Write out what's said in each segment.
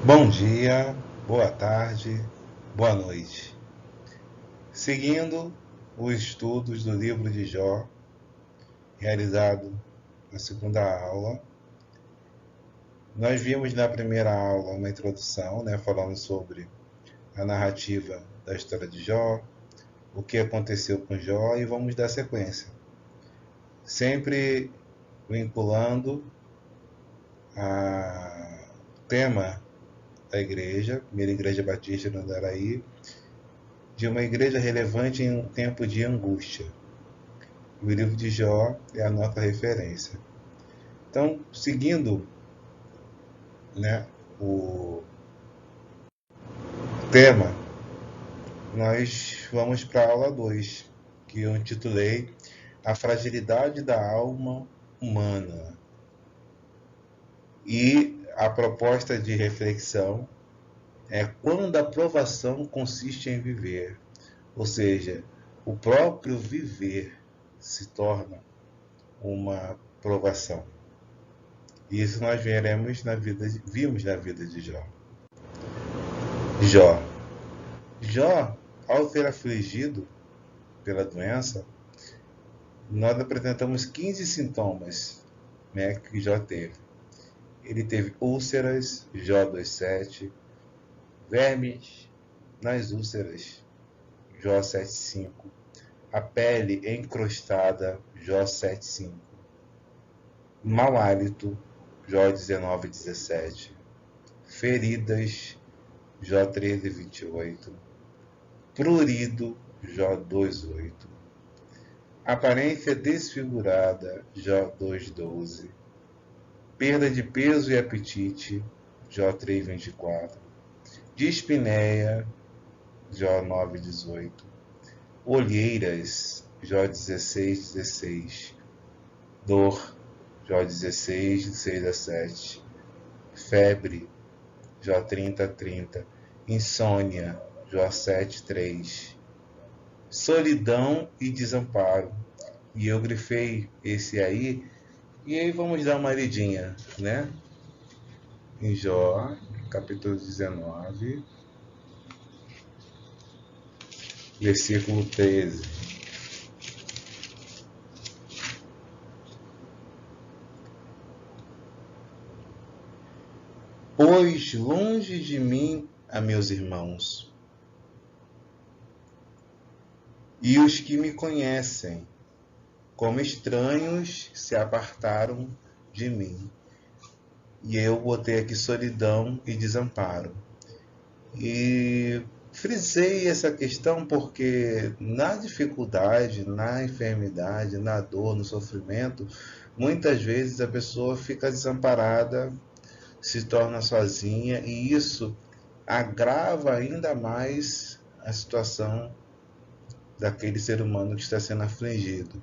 Bom dia, boa tarde, boa noite. Seguindo os estudos do livro de Jó, realizado na segunda aula, nós vimos na primeira aula uma introdução, falando sobre a narrativa da história de Jó, o que aconteceu com Jó e vamos dar sequência. Sempre vinculando a tema da igreja, primeira igreja batista no Andaraí, de uma igreja relevante em um tempo de angústia. O livro de Jó é a nossa referência. Então, seguindo, o tema, nós vamos para a aula 2, que eu intitulei A Fragilidade da Alma Humana. E a proposta de reflexão é quando a provação consiste em viver, ou seja, o próprio viver se torna uma provação. Isso nós vimos na vida de Jó. Jó. Jó, ao ser afligido pela doença, nós apresentamos 15 sintomas, que Jó teve. Ele teve úlceras, Jó 2,7, vermes nas úlceras, Jó 7,5, a pele encrustada, Jó 7,5, mau hálito, Jó 19,17, feridas, Jó 13,28, prurido, Jó 2,8, aparência desfigurada, Jó 2,12, perda de peso e apetite, Jó 3,24, dispneia, Jó 9,18, olheiras, Jó 16,16, dor, Jó 16,6-7, febre, Jó 30,30, insônia, Jó 7,3, solidão e desamparo. E eu grifei esse aí, e aí vamos dar uma lidinha, em Jó, capítulo 19, versículo 13. Pois longe de mim a meus irmãos, e os que me conhecem, como estranhos, se apartaram de mim. E eu botei aqui solidão e desamparo. E frisei essa questão porque na dificuldade, na enfermidade, na dor, no sofrimento, muitas vezes a pessoa fica desamparada, se torna sozinha, e isso agrava ainda mais a situação daquele ser humano que está sendo afligido.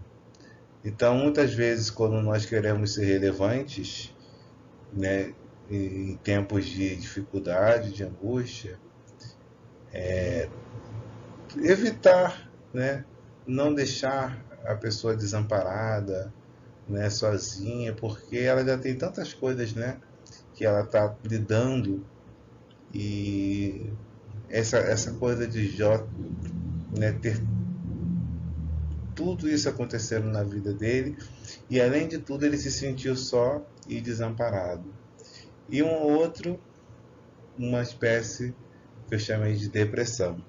Então, muitas vezes, quando nós queremos ser relevantes, em tempos de dificuldade, de angústia, evitar, não deixar a pessoa desamparada, sozinha, porque ela já tem tantas coisas, que ela está lidando, e essa coisa de Jó, ter tudo isso acontecendo na vida dele, e além de tudo ele se sentiu só e desamparado. E um outro, uma espécie que eu chamei de depressão.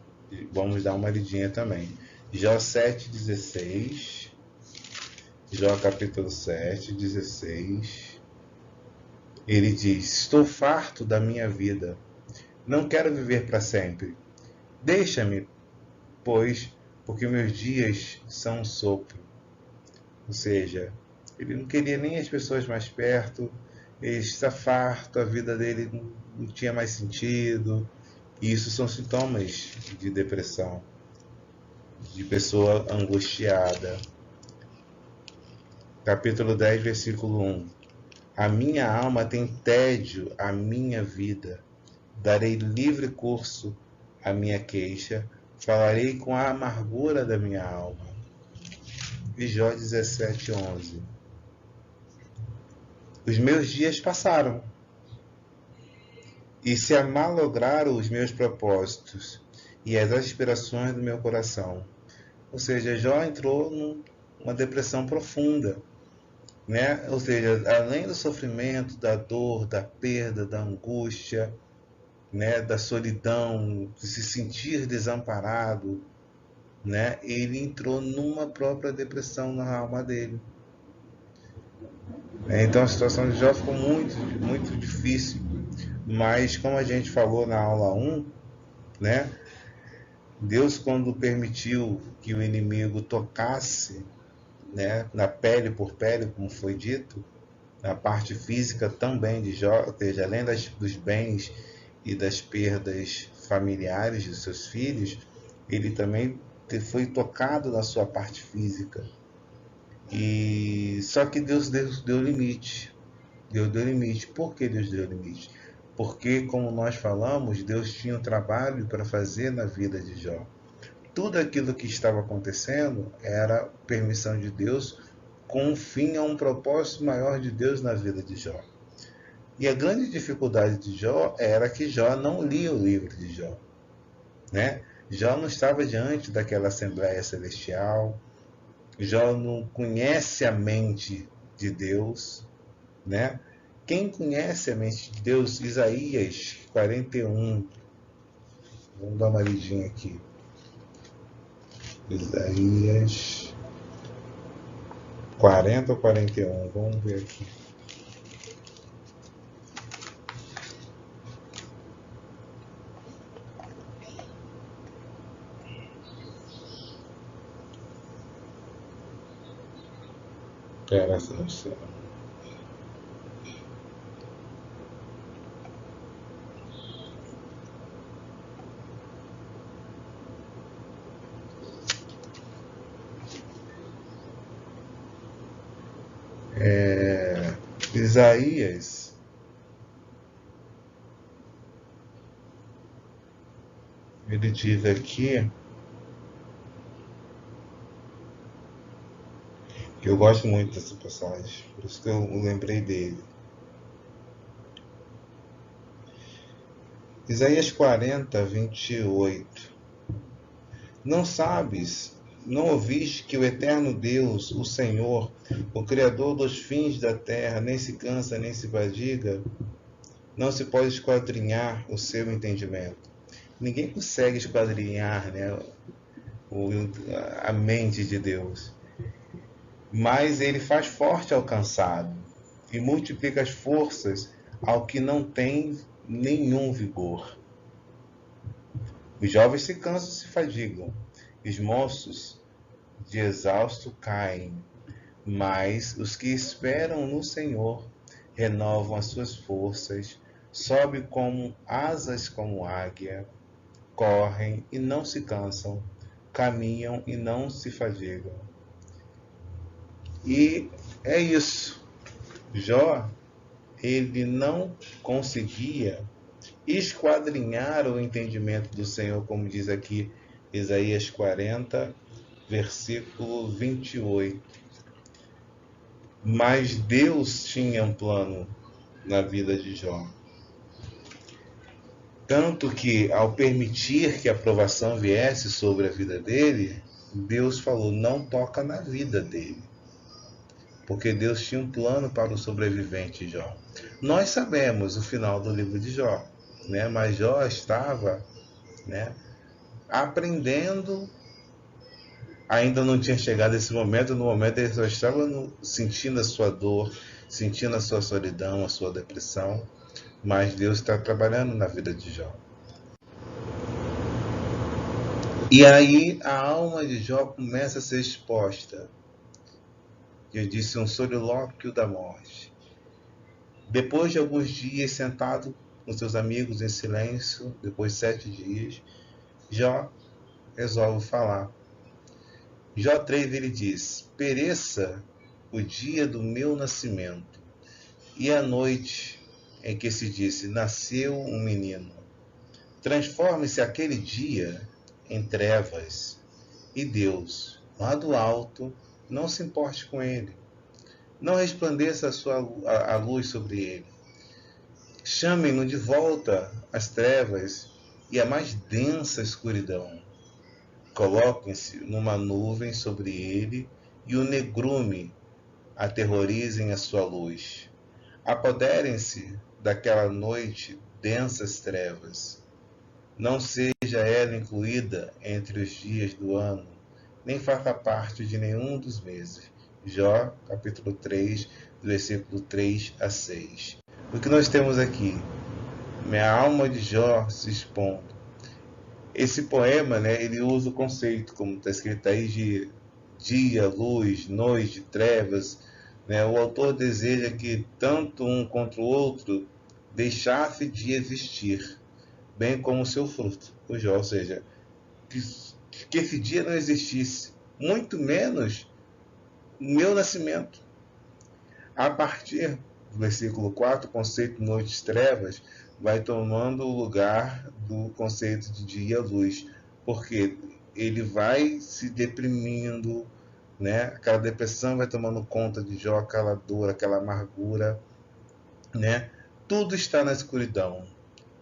Vamos dar uma lidinha também. Jó 7,16, Jó capítulo 7,16, ele diz: estou farto da minha vida, não quero viver para sempre. Deixa-me, pois, porque meus dias são um sopro. Ou seja, ele não queria nem as pessoas mais perto, ele está farto, a vida dele não tinha mais sentido. E isso são sintomas de depressão, de pessoa angustiada. Capítulo 10, versículo 1. A minha alma tem tédio à minha vida, darei livre curso à minha queixa, falarei com a amargura da minha alma. E Jó 17:11. Os meus dias passaram, e se amalograram os meus propósitos e as aspirações do meu coração. Ou seja, Jó entrou numa depressão profunda, né? Ou seja, além do sofrimento, da dor, da perda, da angústia, né, da solidão, de se sentir desamparado, né, ele entrou numa própria depressão na alma dele. Então a situação de Jó ficou muito, muito difícil. Mas como a gente falou na aula 1, né, Deus, quando permitiu que o inimigo tocasse, né, na pele por pele, como foi dito, na parte física também de Jó, ou seja, além dos bens e das perdas familiares dos seus filhos, ele também foi tocado na sua parte física. E só que Deus deu limite. Deus deu limite. Por que Deus deu limite? Porque, como nós falamos, Deus tinha um trabalho para fazer na vida de Jó. Tudo aquilo que estava acontecendo era permissão de Deus, com um fim a um propósito maior de Deus na vida de Jó. E a grande dificuldade de Jó era que Jó não lia o livro de Jó, né? Jó não estava diante daquela Assembleia Celestial, Jó não conhece a mente de Deus, né? Quem conhece a mente de Deus? Isaías 41. Vamos dar uma lidinha aqui. Isaías 40 ou 41? Vamos ver aqui. Pera, não sei. Isaías, ele diz aqui, que eu gosto muito dessa passagem, por isso que eu lembrei dele. Isaías 40, 28. Não sabes, não ouviste que o eterno Deus, o Senhor, o Criador dos fins da terra, nem se cansa, nem se fadiga? Não se pode esquadrinhar o seu entendimento. Ninguém consegue esquadrinhar, né, a mente de Deus. Mas ele faz forte ao cansado e multiplica as forças ao que não tem nenhum vigor. Os jovens se cansam e se fadigam, os moços de exausto caem, mas os que esperam no Senhor renovam as suas forças, sobem como asas como águia, correm e não se cansam, caminham e não se fadigam. E é isso. Jó, ele não conseguia esquadrinhar o entendimento do Senhor, como diz aqui Isaías 40, versículo 28. Mas Deus tinha um plano na vida de Jó. Tanto que, ao permitir que a provação viesse sobre a vida dele, Deus falou, não toca na vida dele. Porque Deus tinha um plano para o sobrevivente Jó. Nós sabemos o final do livro de Jó, né? Mas Jó estava, né, aprendendo, ainda não tinha chegado esse momento, no momento ele só estava sentindo a sua dor, sentindo a sua solidão, a sua depressão, mas Deus está trabalhando na vida de Jó. E aí a alma de Jó começa a ser exposta. Eu disse um solilóquio da morte. Depois de alguns dias sentado com seus amigos em silêncio, depois de 7 dias, Jó resolve falar. Jó 3, ele diz, pereça o dia do meu nascimento, e a noite em que se disse, nasceu um menino. Transforme-se aquele dia em trevas, e Deus, lá do alto, não se importe com ele. Não resplandeça a luz sobre ele. Chamem-no de volta às trevas e à mais densa escuridão. Coloquem-se numa nuvem sobre ele e o negrume aterrorizem a sua luz. Apoderem-se daquela noite densas trevas. Não seja ela incluída entre os dias do ano, nem faça parte de nenhum dos meses. Jó, capítulo 3, do versículo 3 a 6. O que nós temos aqui? Minha alma de Jó se expondo. Esse poema, né, ele usa o conceito, como está escrito aí, de dia, luz, noite, trevas. Né? O autor deseja que tanto um quanto o outro deixasse de existir, bem como o seu fruto, o Jó, ou seja, que esse dia não existisse, muito menos o meu nascimento. A partir do versículo 4, o conceito noites trevas vai tomando o lugar do conceito de dia-luz, porque ele vai se deprimindo, né? Aquela depressão vai tomando conta de Jó, aquela dor, aquela amargura, né? Tudo está na escuridão.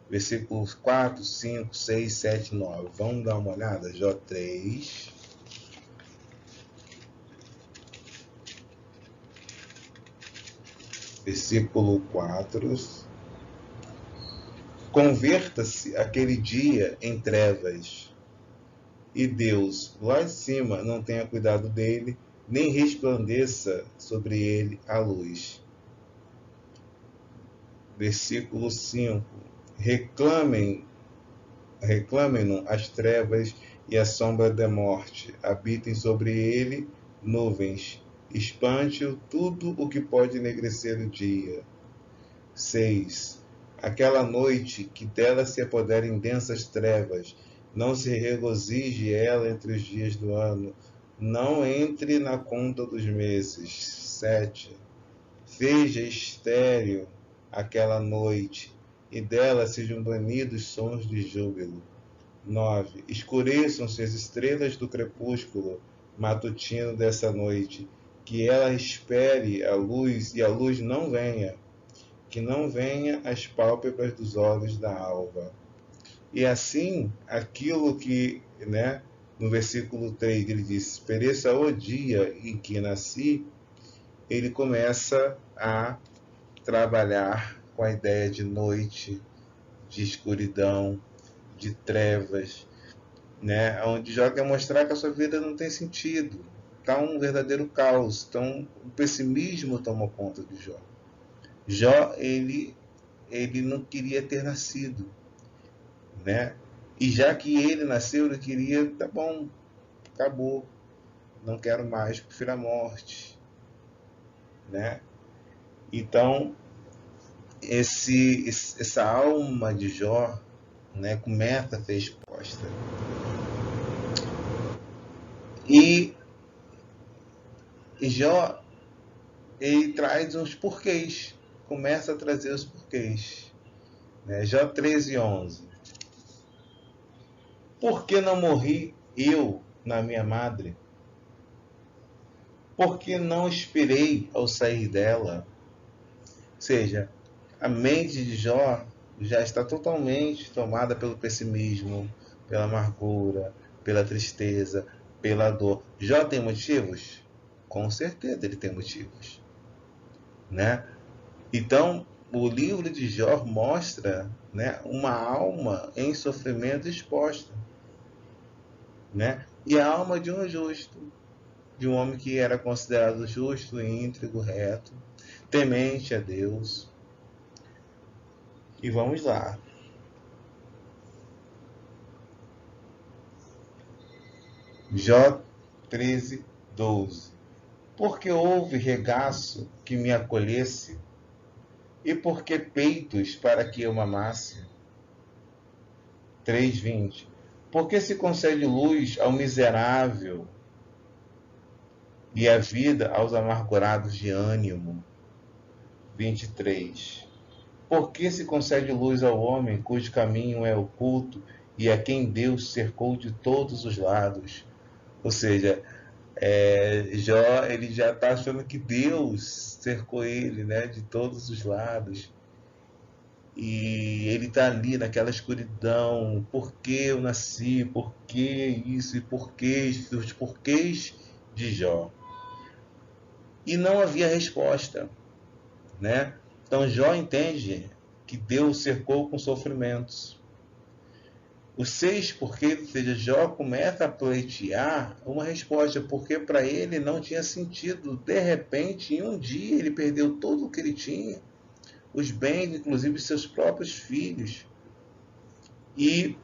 Versículos 4, 5, 6, 7, 9. Vamos dar uma olhada? Jó 3. Versículo 4. Converta-se aquele dia em trevas, e Deus, lá em cima, não tenha cuidado dele, nem resplandeça sobre ele a luz. Versículo 5. Reclamem-no as trevas e a sombra da morte. Habitem sobre ele nuvens. Espante-o tudo o que pode enegrecer o dia. 6. Aquela noite que dela se apodera em densas trevas, não se regozije ela entre os dias do ano, não entre na conta dos meses. 7. Seja estéril aquela noite, e dela sejam banidos sons de júbilo. 9. Escureçam-se as estrelas do crepúsculo matutino dessa noite, que ela espere a luz e a luz não venha, que não venha às pálpebras dos olhos da alva. E assim, aquilo que, né, no versículo 3 ele diz, pereça o dia em que nasci, ele começa a trabalhar com a ideia de noite, de escuridão, de trevas, né, onde Jó quer mostrar que a sua vida não tem sentido, está um verdadeiro caos, então o pessimismo tomou conta de Jó. Jó, ele não queria ter nascido, né? E já que ele nasceu, ele queria, tá bom, acabou, não quero mais, prefiro a morte, né? Então, essa alma de Jó, né, começa a ser exposta. E Jó, ele traz uns porquês, começa a trazer os porquês. Né? Jó 13:11. Por que não morri eu na minha madre? Por que não esperei ao sair dela? Ou seja, a mente de Jó já está totalmente tomada pelo pessimismo, pela amargura, pela tristeza, pela dor. Jó tem motivos? Com certeza ele tem motivos, né? Então, o livro de Jó mostra, né, uma alma em sofrimento exposta, né? E a alma de um justo, de um homem que era considerado justo, íntegro, reto, temente a Deus. E vamos lá. Jó 13:12. Porque houve regaço que me acolhesse, e porque peitos para que eu mamasse. 3:20. Porque se concede luz ao miserável e a vida aos amargurados de ânimo. 23. Porque se concede luz ao homem cujo caminho é oculto e a quem Deus cercou de todos os lados. Ou seja, Jó ele já está achando que Deus cercou ele, né, de todos os lados. e ele está ali naquela escuridão. Por que eu nasci? Por que isso? E por que os porquês de Jó? E não havia resposta, né? Então Jó entende que Deus o cercou com sofrimentos. Os 6 porquês, ou seja, Jó começa a pleitear uma resposta, porque para ele não tinha sentido. De repente, em um dia, ele perdeu tudo o que ele tinha, os bens, inclusive seus próprios filhos, e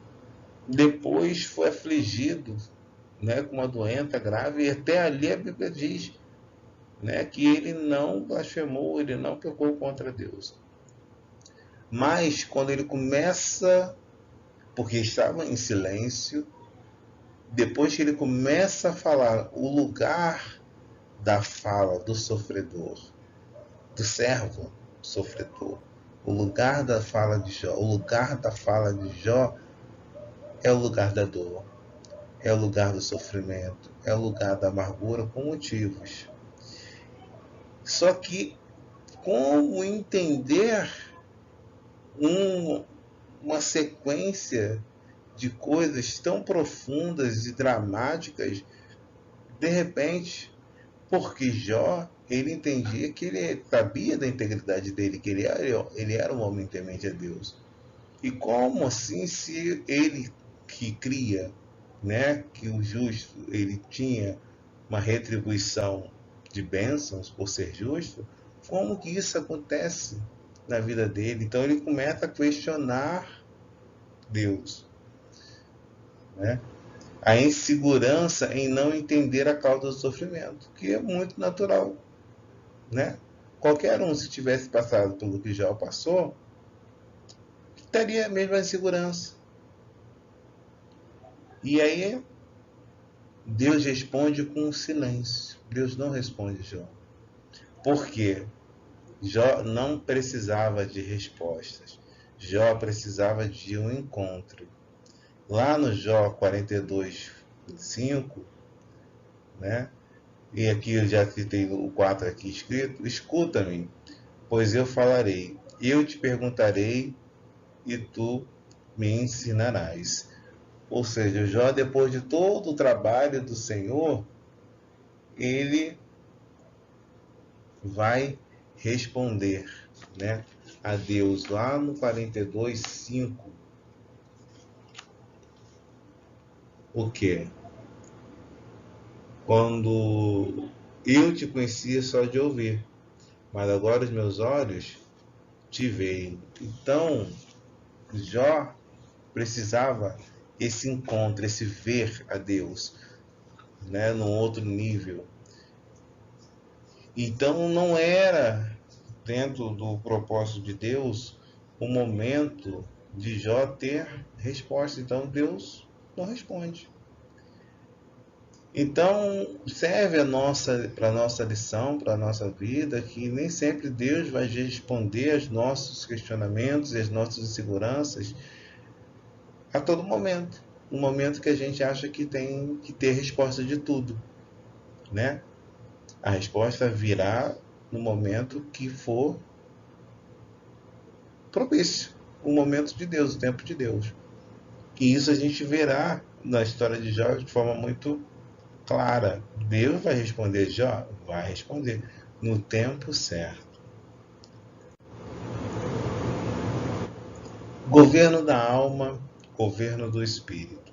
depois foi afligido, né, com uma doença grave, e até ali a Bíblia diz, né, que ele não blasfemou, ele não pecou contra Deus. Mas quando ele começa, porque estava em silêncio, depois que ele começa a falar o lugar da fala do sofredor, do servo sofredor, o lugar da fala de Jó, o lugar da fala de Jó é o lugar da dor, é o lugar do sofrimento, é o lugar da amargura com motivos. Só que como entender uma sequência de coisas tão profundas e dramáticas, de repente, porque Jó, ele entendia que ele sabia da integridade dele, que ele era um homem temente a Deus. E como assim, se ele que cria, né, que o justo, ele tinha uma retribuição de bênçãos por ser justo, como que isso acontece na vida dele? Então ele começa a questionar Deus, né? A insegurança em não entender a causa do sofrimento, que é muito natural, né? Qualquer um, se tivesse passado pelo que Jó passou, teria a mesma insegurança. E aí Deus responde com silêncio. Deus não responde Jó. Por quê? Jó não precisava de respostas. Jó precisava de um encontro. Lá no Jó 42, 5, né? E aqui eu já citei o 4 aqui escrito: escuta-me, pois eu falarei, eu te perguntarei e tu me ensinarás. Ou seja, Jó, depois de todo o trabalho do Senhor, ele vai responder, né, a Deus lá no 42, 5. O que? Quando eu te conhecia só de ouvir, mas agora os meus olhos te veem. Então, Jó precisava esse encontro, esse ver a Deus, né, num outro nível. Então não era dentro do propósito de Deus o momento de Jó ter resposta. Então Deus não responde. Então serve para a nossa lição, para a nossa vida, que nem sempre Deus vai responder aos nossos questionamentos e às nossas inseguranças a todo momento. No momento que a gente acha que tem que ter resposta de tudo, né? A resposta virá no momento que for propício, o momento de Deus, o tempo de Deus. E isso a gente verá na história de Jó de forma muito clara. Deus vai responder, Jó vai responder no tempo certo. Governo da alma, governo do espírito.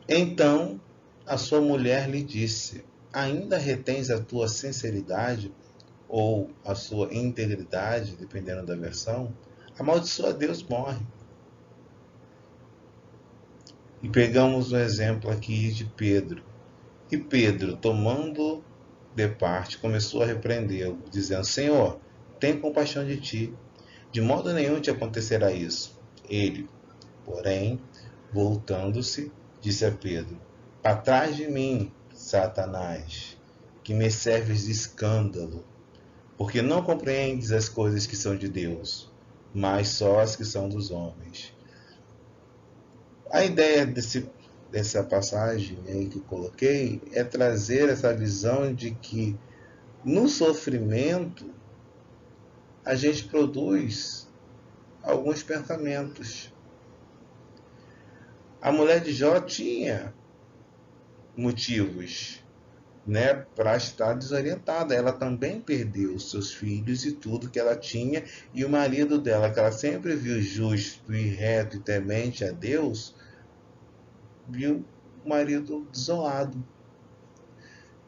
Então a sua mulher lhe disse: ainda retens a tua sinceridade ou a sua integridade, dependendo da versão? Amaldiçoa Deus, morre. E pegamos um exemplo aqui de Pedro. E Pedro, tomando de parte, começou a repreendê-lo, dizendo: Senhor, tem compaixão de ti, de modo nenhum te acontecerá isso. Ele, porém, voltando-se, disse a Pedro: para trás de mim, Satanás, que me serves de escândalo, porque não compreendes as coisas que são de Deus, mas só as que são dos homens. A ideia dessa passagem aí que eu coloquei é trazer essa visão de que no sofrimento a gente produz alguns pensamentos. A mulher de Jó tinha motivos, né, para estar desorientada. Ela também perdeu seus filhos e tudo que ela tinha, e o marido dela, que ela sempre viu justo e reto e temente a Deus, viu o marido desolado.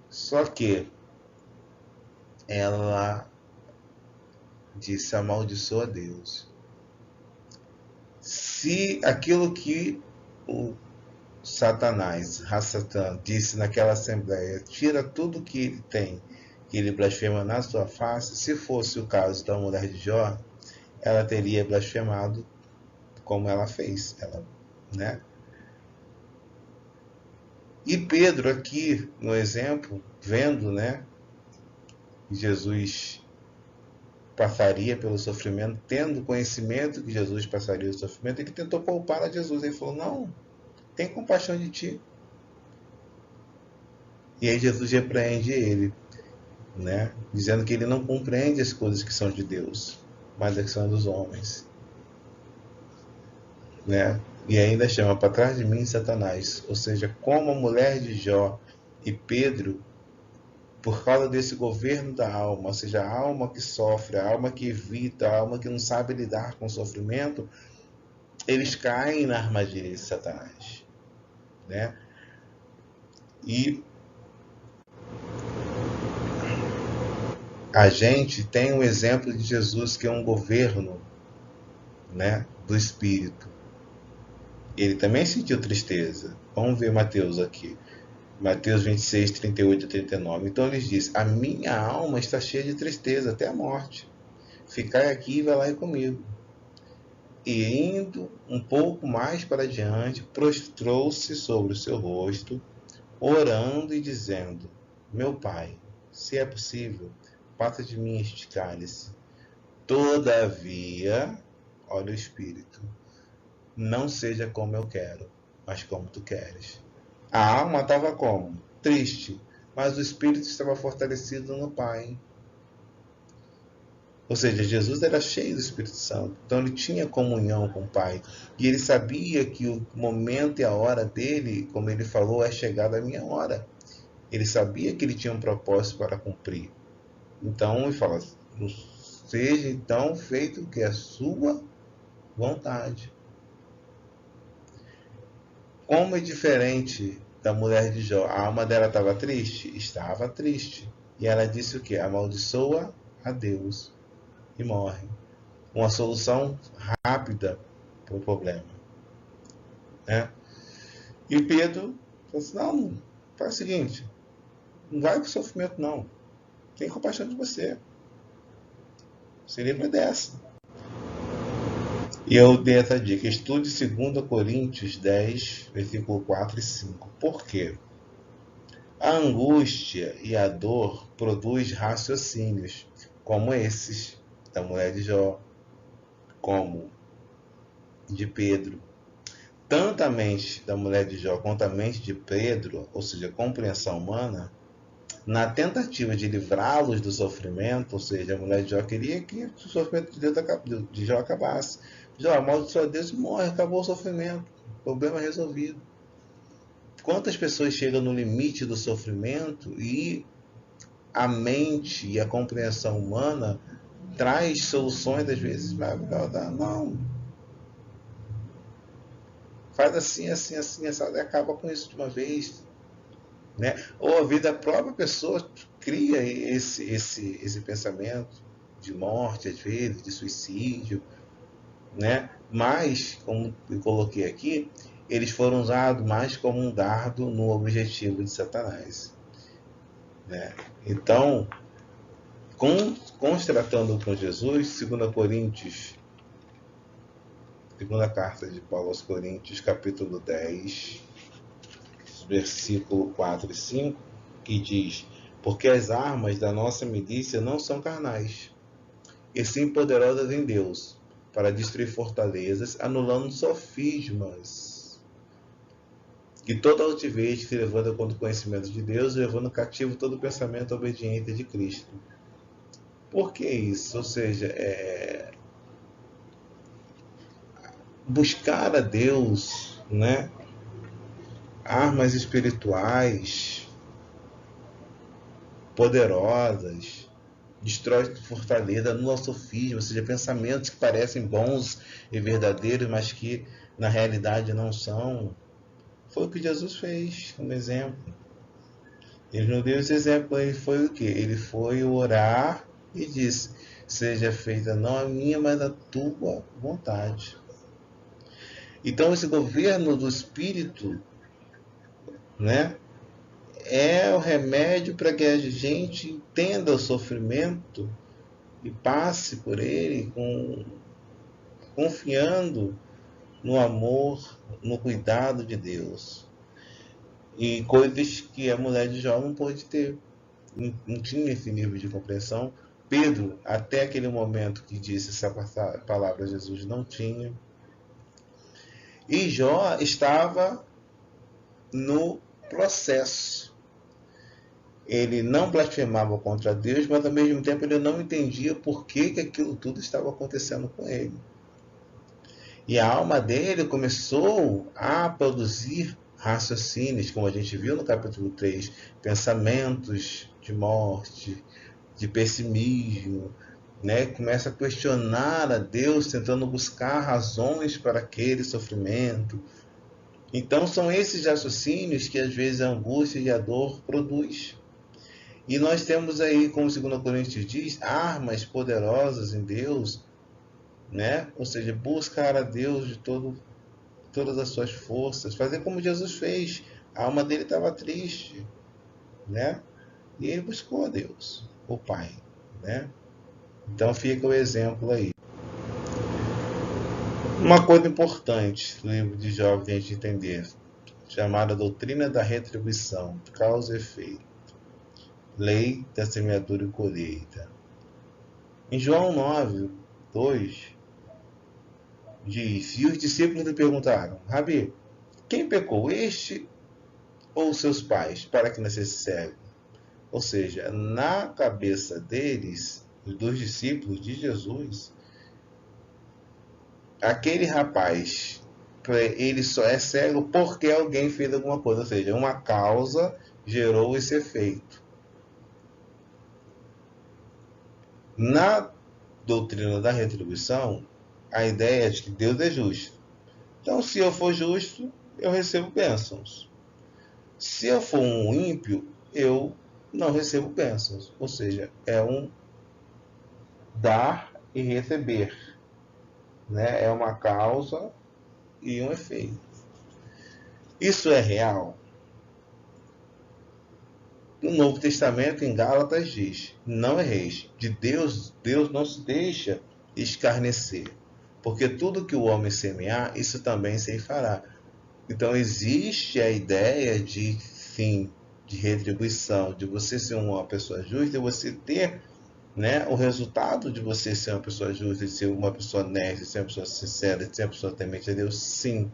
Só que ela disse: amaldiçoa Deus. Se aquilo que o Satanás, Hassatan, disse naquela assembleia, tira tudo que ele tem, que ele blasfema na sua face, se fosse o caso da mulher de Jó, ela teria blasfemado como ela fez, né? E Pedro aqui, no exemplo, vendo, né, que Jesus passaria pelo sofrimento, tendo conhecimento que Jesus passaria o sofrimento, ele tentou poupar a Jesus. Ele falou: não, tem compaixão de ti. E aí Jesus repreende ele, né, dizendo que ele não compreende as coisas que são de Deus, mas as que são dos homens, né? E ainda chama: para trás de mim, Satanás. Ou seja, como a mulher de Jó e Pedro, por causa desse governo da alma, ou seja, a alma que sofre, a alma que evita, a alma que não sabe lidar com o sofrimento, eles caem na armadilha de Satanás, né? E a gente tem um exemplo de Jesus, que é um governo, né, do Espírito. Ele também sentiu tristeza. Vamos ver Mateus aqui. Mateus 26, 38 e 39. Então ele diz: a minha alma está cheia de tristeza até a morte. Ficai aqui e velai comigo. E indo um pouco mais para diante, prostrou-se sobre o seu rosto, orando e dizendo: meu Pai, se é possível, passa de mim este cálice. Todavia, olha o Espírito, não seja como eu quero, mas como tu queres. A alma estava como? Triste, mas o Espírito estava fortalecido no Pai. Ou seja, Jesus era cheio do Espírito Santo, então ele tinha comunhão com o Pai. E ele sabia que o momento e a hora dele, como ele falou, é chegada a minha hora. Ele sabia que ele tinha um propósito para cumprir. Então ele fala: seja então feito o que é a sua vontade. Como é diferente da mulher de Jó. A alma dela estava triste? Estava triste. E ela disse o quê? Amaldiçoa a Deus e morre. Uma solução rápida para o problema, né? E Pedro falou assim: não, faz o seguinte, não vai com sofrimento não. Tem compaixão de você. Se livra dessa. E eu dei essa dica: estude 2 Coríntios 10, versículo 4 e 5. Por quê? A angústia e a dor produz raciocínios, como esses da mulher de Jó, como de Pedro. Tanto a mente da mulher de Jó quanto a mente de Pedro, ou seja, a compreensão humana, na tentativa de livrá-los do sofrimento, ou seja, a mulher de Jó queria que o sofrimento de Jó acabasse. Jó amaldiçoa Deus e morre, acabou o sofrimento, problema resolvido. Quantas pessoas chegam no limite do sofrimento e a mente e a compreensão humana traz soluções, às vezes, não, faz assim, assim, assim, e acaba com isso de uma vez, né? Ou a vida, a própria pessoa cria esse pensamento de morte, às vezes, de suicídio, né? Mas, como eu coloquei aqui, eles foram usados mais como um dardo no objetivo de Satanás, né? Então, tratando com Jesus, 2 Coríntios, segunda carta de Paulo aos Coríntios, capítulo 10, versículo 4 e 5, que diz: porque as armas da nossa milícia não são carnais, e sim poderosas em Deus, para destruir fortalezas, anulando sofismas, e toda altivez que se levanta contra o conhecimento de Deus, levando cativo todo pensamento à obediência de Cristo. Por que isso? Ou seja, buscar a Deus, né? Armas espirituais poderosas, destrói fortaleza, anula sofisma, ou seja, pensamentos que parecem bons e verdadeiros, mas que na realidade não são. Foi o que Jesus fez, como exemplo. Ele não deu esse exemplo, ele foi o quê? Ele foi orar e disse: seja feita não a minha, mas a tua vontade. Então, esse governo do Espírito, né, é o remédio para que a gente entenda o sofrimento e passe por ele confiando no amor, no cuidado de Deus. E coisas que a mulher de Jó não pôde ter, não tinha esse nível de compreensão. Pedro, até aquele momento que disse essa palavra, Jesus não tinha. E Jó estava no processo. Ele não blasfemava contra Deus, mas ao mesmo tempo ele não entendia por que aquilo tudo estava acontecendo com ele. E a alma dele começou a produzir raciocínios, como a gente viu no capítulo 3, pensamentos de morte, de pessimismo, né? Começa a questionar a Deus, tentando buscar razões para aquele sofrimento. Então são esses raciocínios que às vezes a angústia e a dor produz. E nós temos aí, como 2 Coríntios diz, armas poderosas em Deus, né? Ou seja, buscar a Deus de todas as suas forças, fazer como Jesus fez. A alma dele estava triste, né? E ele buscou a Deus, o Pai, né? Então fica o exemplo aí. Uma coisa importante do livro de Jó que a gente entender, chamada doutrina da retribuição, causa e efeito, lei da semeadura e colheita. Em João 9, 2, diz, e os discípulos lhe perguntaram, Rabi, quem pecou, este ou seus pais, para que nascesse cego? Ou seja, na cabeça deles, dos discípulos de Jesus, aquele rapaz, ele só é cego porque alguém fez alguma coisa. Ou seja, uma causa gerou esse efeito. Na doutrina da retribuição, a ideia é de que Deus é justo. Então, se eu for justo, eu recebo bênçãos. Se eu for um ímpio, eu não recebo bênçãos. Ou seja, é um dar e receber, né? É uma causa e um efeito. Isso é real? No Novo Testamento, em Gálatas, diz: não erreis. De Deus, Deus não se deixa escarnecer. Porque tudo que o homem semear, isso também se fará. Então, existe a ideia de, sim, de retribuição, de você ser uma pessoa justa e você ter, né, o resultado de você ser uma pessoa justa, de ser uma pessoa honesta, de ser uma pessoa sincera, de ser uma pessoa temente a Deus, sim.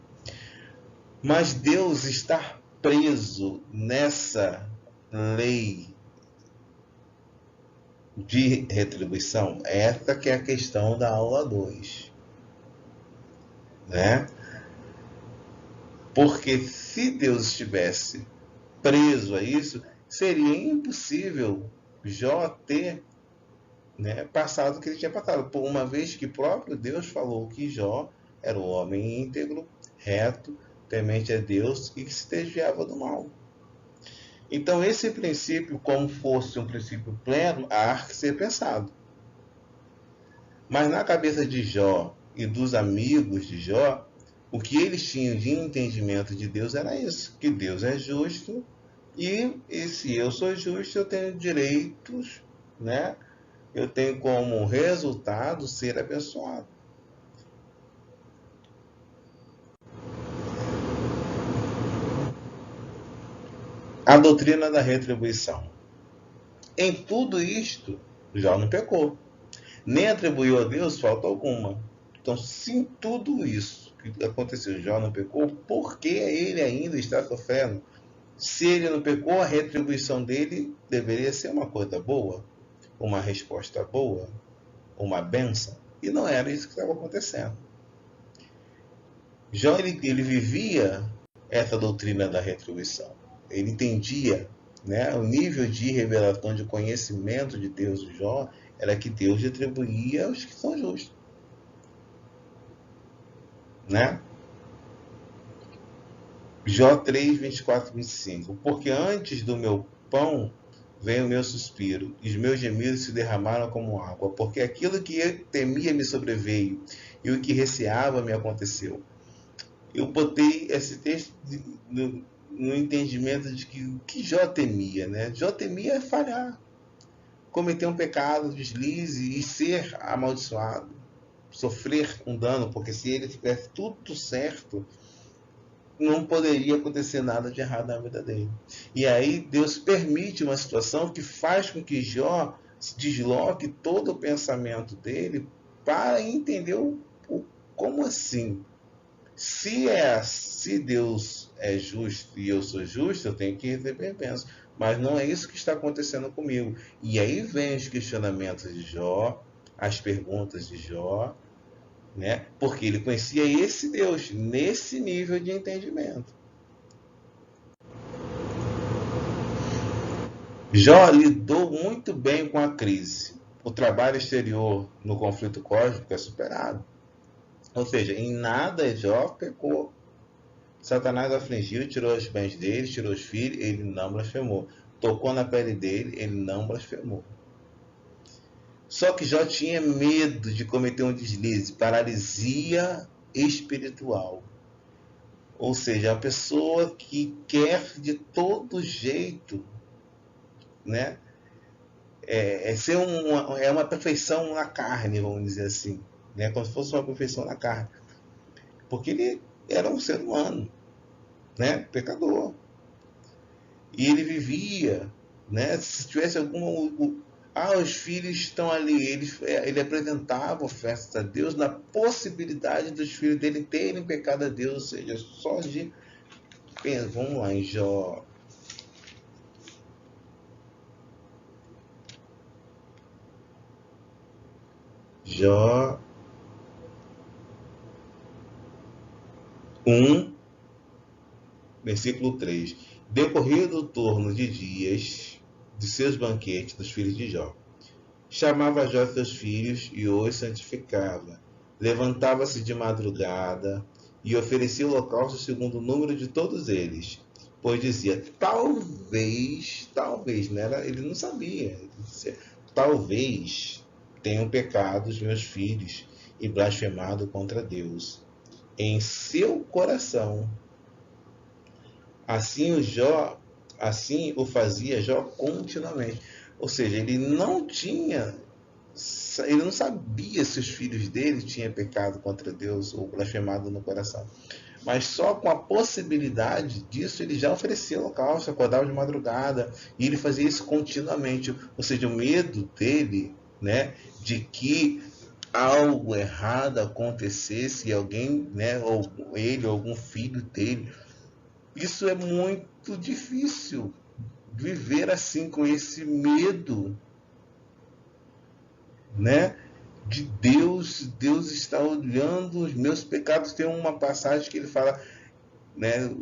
Mas Deus está preso nessa lei de retribuição. Essa que é a questão da aula 2, né? Porque se Deus estivesse preso a isso, seria impossível Jó ter, né, passado o que ele tinha passado, por uma vez que próprio Deus falou que Jó era um homem íntegro, reto, temente a Deus e que se desviava do mal. Então, esse princípio, como fosse um princípio pleno, há que ser pensado. Mas na cabeça de Jó e dos amigos de Jó, o que eles tinham de entendimento de Deus era isso, que Deus é justo e se eu sou justo, eu tenho direitos, né? Eu tenho como resultado ser abençoado. A doutrina da retribuição. Em tudo isto, Jó não pecou, nem atribuiu a Deus falta alguma. Então, se em tudo isso que aconteceu, Jó não pecou, por que ele ainda está sofrendo? Se ele não pecou, a retribuição dele deveria ser uma coisa boa. uma resposta boa, uma bênção. E não era isso que estava acontecendo. Jó, ele vivia essa doutrina da retribuição. Ele entendia, né, o nível de revelação, de conhecimento de Deus de Jó, era que Deus retribuía os que são justos. Né? Jó 3, 24, 25. Porque antes do meu pão vem o meu suspiro, e os meus gemidos se derramaram como água, porque aquilo que eu temia me sobreveio, e o que receava me aconteceu. Eu botei esse texto no entendimento de que o que Jó temia, né? Jó temia falhar, cometer um pecado, deslize e ser amaldiçoado, sofrer um dano, porque se ele tivesse tudo certo, não poderia acontecer nada de errado na vida dele. E aí Deus permite uma situação que faz com que Jó desloque todo o pensamento dele para entender como assim. Se Deus é justo e eu sou justo, eu tenho que receber bênção. Mas não é isso que está acontecendo comigo. E aí vem os questionamentos de Jó, as perguntas de Jó, né? Porque ele conhecia esse Deus nesse nível de entendimento. Jó lidou muito bem com a crise. O trabalho exterior no conflito cósmico é superado. Ou seja, em nada Jó pecou. Satanás afligiu, tirou os bens dele, tirou os filhos, ele não blasfemou. Tocou na pele dele, ele não blasfemou. Só que Jó tinha medo de cometer um deslize, paralisia espiritual. Ou seja, a pessoa que quer de todo jeito, né, ser uma perfeição na carne, vamos dizer assim, né, como se fosse uma perfeição na carne. Porque ele era um ser humano, né, pecador. E ele vivia, né, se tivesse os filhos estão ali, ele apresentava ofertas a Deus na possibilidade dos filhos dele terem pecado a Deus, ou seja, só de... Vamos lá em Jó. Jó 1, versículo 3. Decorrido o turno de dias de seus banquetes dos filhos de Jó, chamava Jó seus filhos e os santificava. Levantava-se de madrugada e oferecia o holocausto segundo o número de todos eles. Pois dizia, talvez, né? Ele não sabia. Ele dizia, talvez tenham pecado os meus filhos e blasfemado contra Deus em seu coração. Assim o fazia Jó continuamente. Ou seja, ele não sabia se os filhos dele tinham pecado contra Deus ou blasfemado no coração. Mas só com a possibilidade disso, ele já oferecia holocausto, acordava de madrugada, e ele fazia isso continuamente. Ou seja, o medo dele, né, de que algo errado acontecesse e alguém, né, ou ele ou algum filho dele. Isso é muito difícil, viver assim, com esse medo, né, de Deus. Deus está olhando os meus pecados. Tem uma passagem que ele fala, né,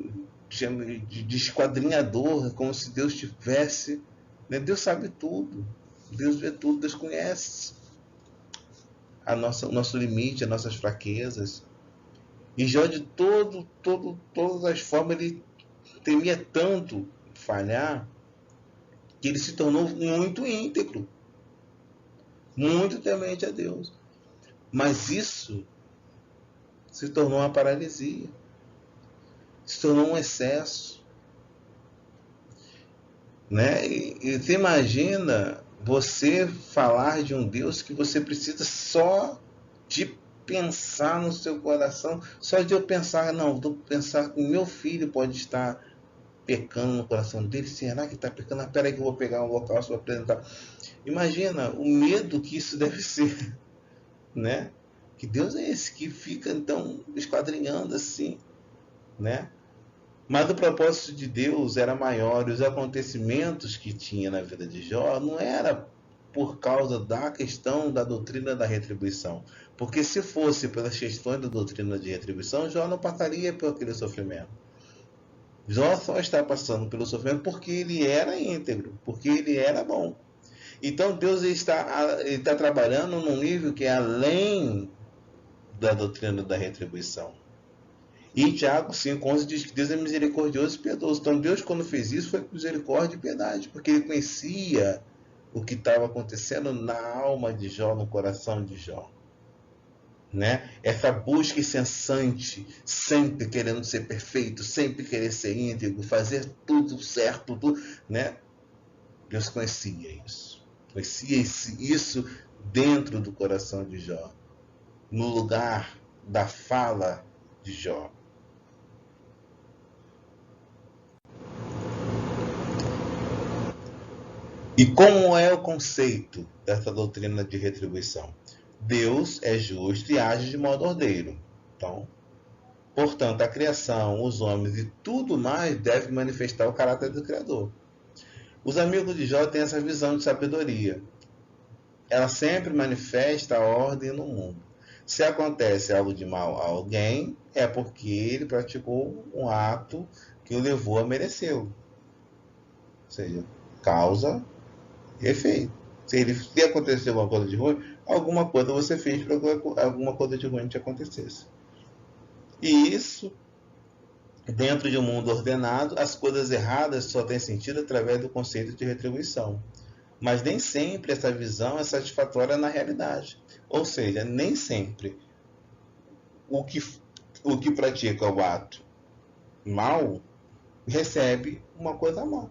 chama de esquadrinhador, como se Deus tivesse, né, Deus sabe tudo, Deus vê tudo, Deus conhece o nosso limite, as nossas fraquezas. E Jó, de todas as formas, ele temia tanto falhar que ele se tornou muito íntegro, muito temente a Deus. Mas isso se tornou uma paralisia, se tornou um excesso, né? E você imagina você falar de um Deus que você precisa só de pensar no seu coração, só de eu pensar, não, vou pensar que o meu filho pode estar pecando no coração dele. Será que está pecando? Espera aí que eu vou pegar um local para apresentar. Imagina o medo que isso deve ser, né? Que Deus é esse que fica então esquadrinhando assim, né? Mas o propósito de Deus era maior, e os acontecimentos que tinha na vida de Jó não era por causa da questão da doutrina da retribuição. Porque se fosse pelas questões da doutrina de retribuição, Jó não passaria por aquele sofrimento. Jó só está passando pelo sofrimento porque ele era íntegro, porque ele era bom. Então Deus está trabalhando num nível que é além da doutrina da retribuição. E Tiago 5,11 diz que Deus é misericordioso e piedoso. Então Deus, quando fez isso, foi com misericórdia e piedade, porque ele conhecia o que estava acontecendo na alma de Jó, no coração de Jó. Né? Essa busca incessante, sempre querendo ser perfeito, sempre querer ser íntegro, fazer tudo certo, tudo, né? Deus conhecia isso. Conhecia isso dentro do coração de Jó, no lugar da fala de Jó. E como é o conceito dessa doutrina de retribuição? Deus é justo e age de modo ordeiro. Então, portanto, a criação, os homens e tudo mais deve manifestar o caráter do Criador. Os amigos de Jó têm essa visão de sabedoria. Ela sempre manifesta a ordem no mundo. Se acontece algo de mal a alguém, é porque ele praticou um ato que o levou a merecê-lo. Ou seja, causa e efeito. Se acontecer alguma coisa de ruim, alguma coisa você fez para alguma coisa de ruim te acontecesse. E isso, dentro de um mundo ordenado, as coisas erradas só têm sentido através do conceito de retribuição. Mas nem sempre essa visão é satisfatória na realidade. Ou seja, nem sempre o que pratica o ato mal recebe uma coisa mal.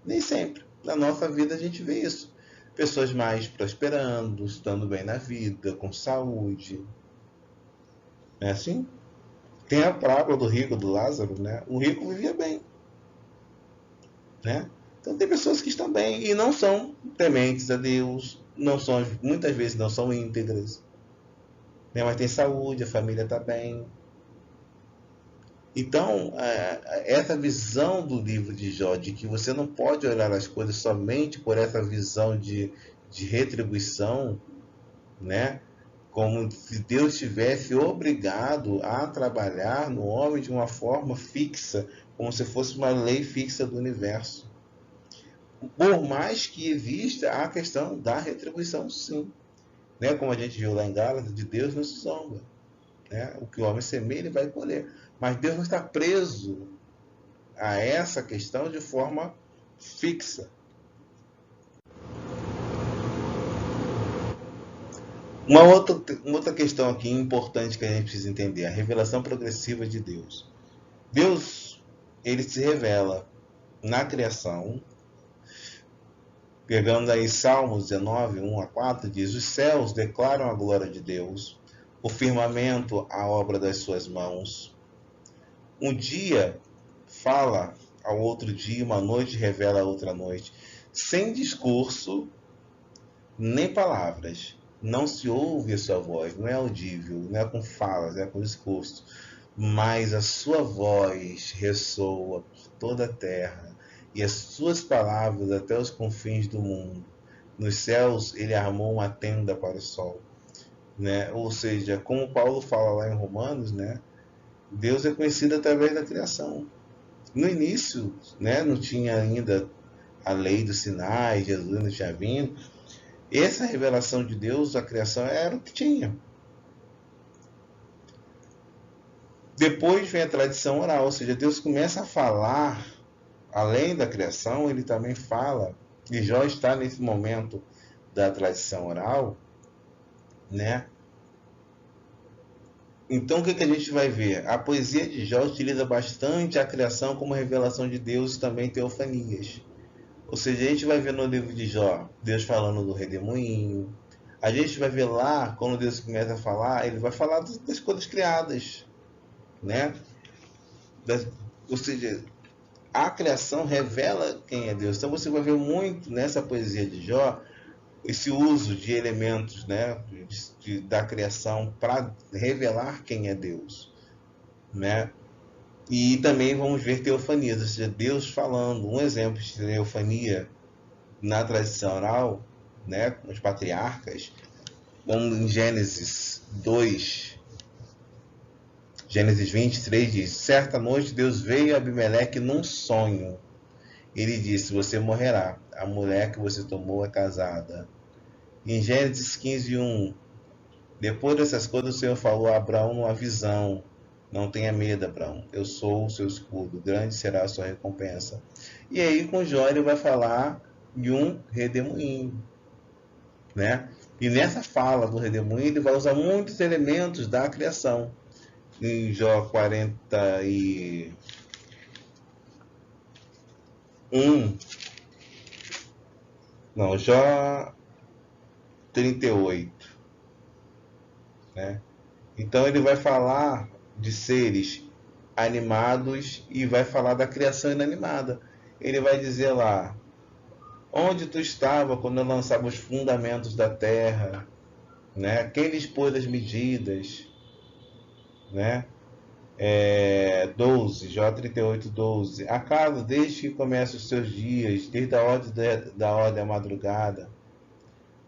Nem sempre. Na nossa vida a gente vê isso. Pessoas mais prosperando, estando bem na vida, com saúde. Não é assim? Tem a parábola do rico, do Lázaro, né? O rico vivia bem. Né? Então tem pessoas que estão bem e não são tementes a Deus, muitas vezes não são íntegras. Né? Mas tem saúde, a família está bem. Então, essa visão do livro de Jó, de que você não pode olhar as coisas somente por essa visão de retribuição, né? Como se Deus tivesse obrigado a trabalhar no homem de uma forma fixa, como se fosse uma lei fixa do universo. Por mais que exista a questão da retribuição, sim. Né? Como a gente viu lá em Gálatas, de Deus não se zomba. Né? O que o homem semeia, ele vai colher. Mas Deus não está preso a essa questão de forma fixa. Uma outra questão aqui importante que a gente precisa entender, a revelação progressiva de Deus. Deus, ele se revela na criação, pegando aí Salmos 19, 1 a 4, diz: os céus declaram a glória de Deus, o firmamento a obra das suas mãos. Um dia fala ao outro dia, uma noite revela a outra noite. Sem discurso, nem palavras. Não se ouve a sua voz, não é audível, não é com falas, é com discurso. Mas a sua voz ressoa por toda a terra, e as suas palavras até os confins do mundo. Nos céus ele armou uma tenda para o sol. Né? Ou seja, como Paulo fala lá em Romanos, né? Deus é conhecido através da criação. No início, né, não tinha ainda a lei dos sinais, Jesus não tinha vindo. Essa revelação de Deus, a criação, era o que tinha. Depois vem a tradição oral, ou seja, Deus começa a falar, além da criação, ele também fala, e Jó está nesse momento da tradição oral, né? Então, o que a gente vai ver? A poesia de Jó utiliza bastante a criação como revelação de Deus e também teofanias. Ou seja, a gente vai ver no livro de Jó, Deus falando do redemoinho. A gente vai ver lá, quando Deus começa a falar, ele vai falar das coisas criadas. Né? Ou seja, a criação revela quem é Deus. Então você vai ver muito nessa poesia de Jó esse uso de elementos, né, da criação para revelar quem é Deus, né? E também vamos ver teofanias, ou seja, Deus falando. Um exemplo de teofania na tradição oral, né, os patriarcas, como em Gênesis 2, Gênesis 23 diz: certa noite Deus veio a Abimeleque num sonho. Ele disse: você morrerá, a mulher que você tomou é casada. Em Gênesis 15:1, depois dessas coisas o Senhor falou a Abraão numa visão: não tenha medo, Abraão, eu sou o seu escudo, grande será a sua recompensa. E aí com Jó ele vai falar de um redemoinho, né? E nessa fala do redemoinho ele vai usar muitos elementos da criação. Em Jó 41, não, Jó 38, né? Então ele vai falar de seres animados e vai falar da criação inanimada. Ele vai dizer lá: onde tu estava quando eu lançava os fundamentos da terra, né? Quem lhes pôs as medidas, né? 12, Jó 38, 12. Acaso desde que começam os seus dias, desde a ordem da madrugada,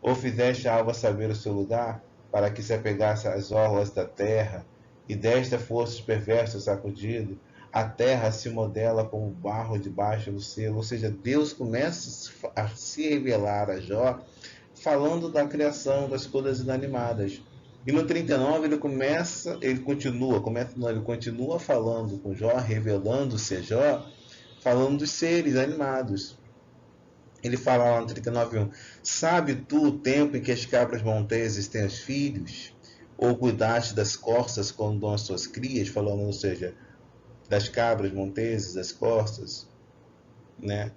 ou fizeste a alva saber o seu lugar, para que se apegasse às orlas da terra, e desta fosse perverso sacudido, a terra se modela como barro debaixo do selo. Ou seja, Deus começa a se revelar a Jó, falando da criação das coisas inanimadas. E no 39 ele continua falando com Jó, revelando-se a Jó, falando dos seres animados. Ele fala lá no 39:1: sabe tu o tempo em que as cabras monteses têm os filhos? Ou cuidaste das corças quando dão as suas crias? Falando, ou seja, das cabras monteses, das corças, né?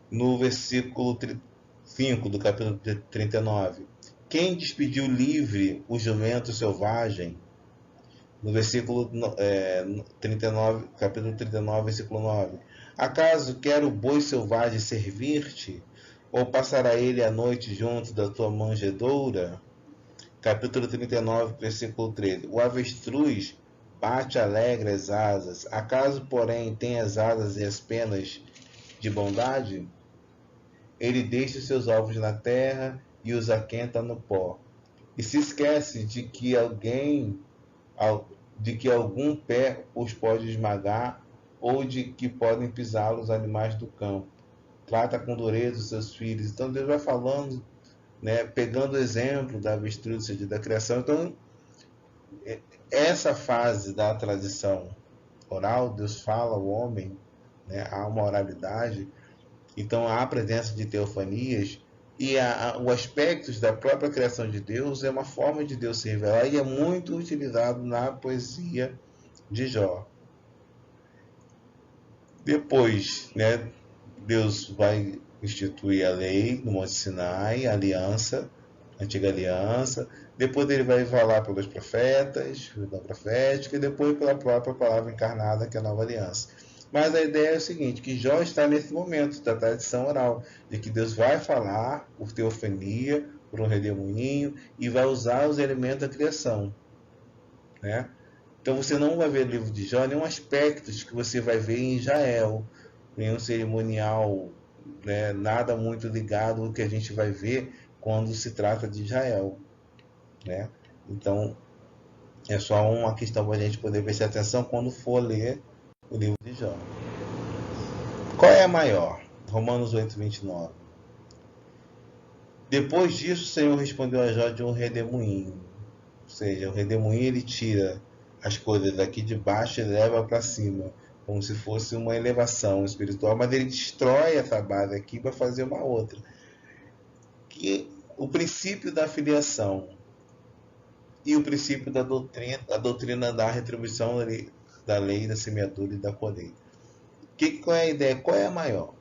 No versículo 5 do capítulo 39: quem despediu livre o jumento selvagem? No versículo 39, capítulo 39, versículo 9: acaso quer o boi selvagem servir-te? Ou passará ele a noite junto da tua manjedoura? Capítulo 39, versículo 13: o avestruz bate alegre as asas, acaso, porém, tem as asas e as penas de bondade? Ele deixa os seus ovos na terra e os aquenta no pó. E se esquece de que algum pé os pode esmagar, ou de que podem pisá-los os animais do campo. Trata com dureza os seus filhos. Então Deus vai falando, né, pegando o exemplo da avestruz, ou seja, da criação. Então, essa fase da tradição oral, Deus fala ao homem, né, há uma oralidade, então há a presença de teofanias, e o aspecto da própria criação de Deus é uma forma de Deus se revelar, e é muito utilizado na poesia de Jó. Depois, né, Deus vai instituir a lei no Monte Sinai, a aliança, a antiga aliança. Depois ele vai falar pelos profetas, da profética, e depois pela própria palavra encarnada, que é a nova aliança. Mas a ideia é o seguinte, que Jó está nesse momento da tradição oral, de que Deus vai falar por teofania, por um redemoinho, e vai usar os elementos da criação, né? Então você não vai ver no livro de Jó nenhum aspecto que você vai ver em Israel, nenhum cerimonial, né, nada muito ligado ao que a gente vai ver quando se trata de Israel, né? Então é só uma questão para a gente poder prestar atenção quando for ler o livro de Jó. Qual é a maior? Romanos 8:29. Depois disso, o Senhor respondeu a Jó de um redemoinho. Ou seja, o redemoinho ele tira as coisas daqui de baixo e leva para cima, como se fosse uma elevação espiritual, mas ele destrói essa base aqui para fazer uma outra. Que o princípio da filiação e o princípio da doutrina, a doutrina da retribuição da lei, da semeadura e da colheita. Qual é a ideia? Qual é a maior?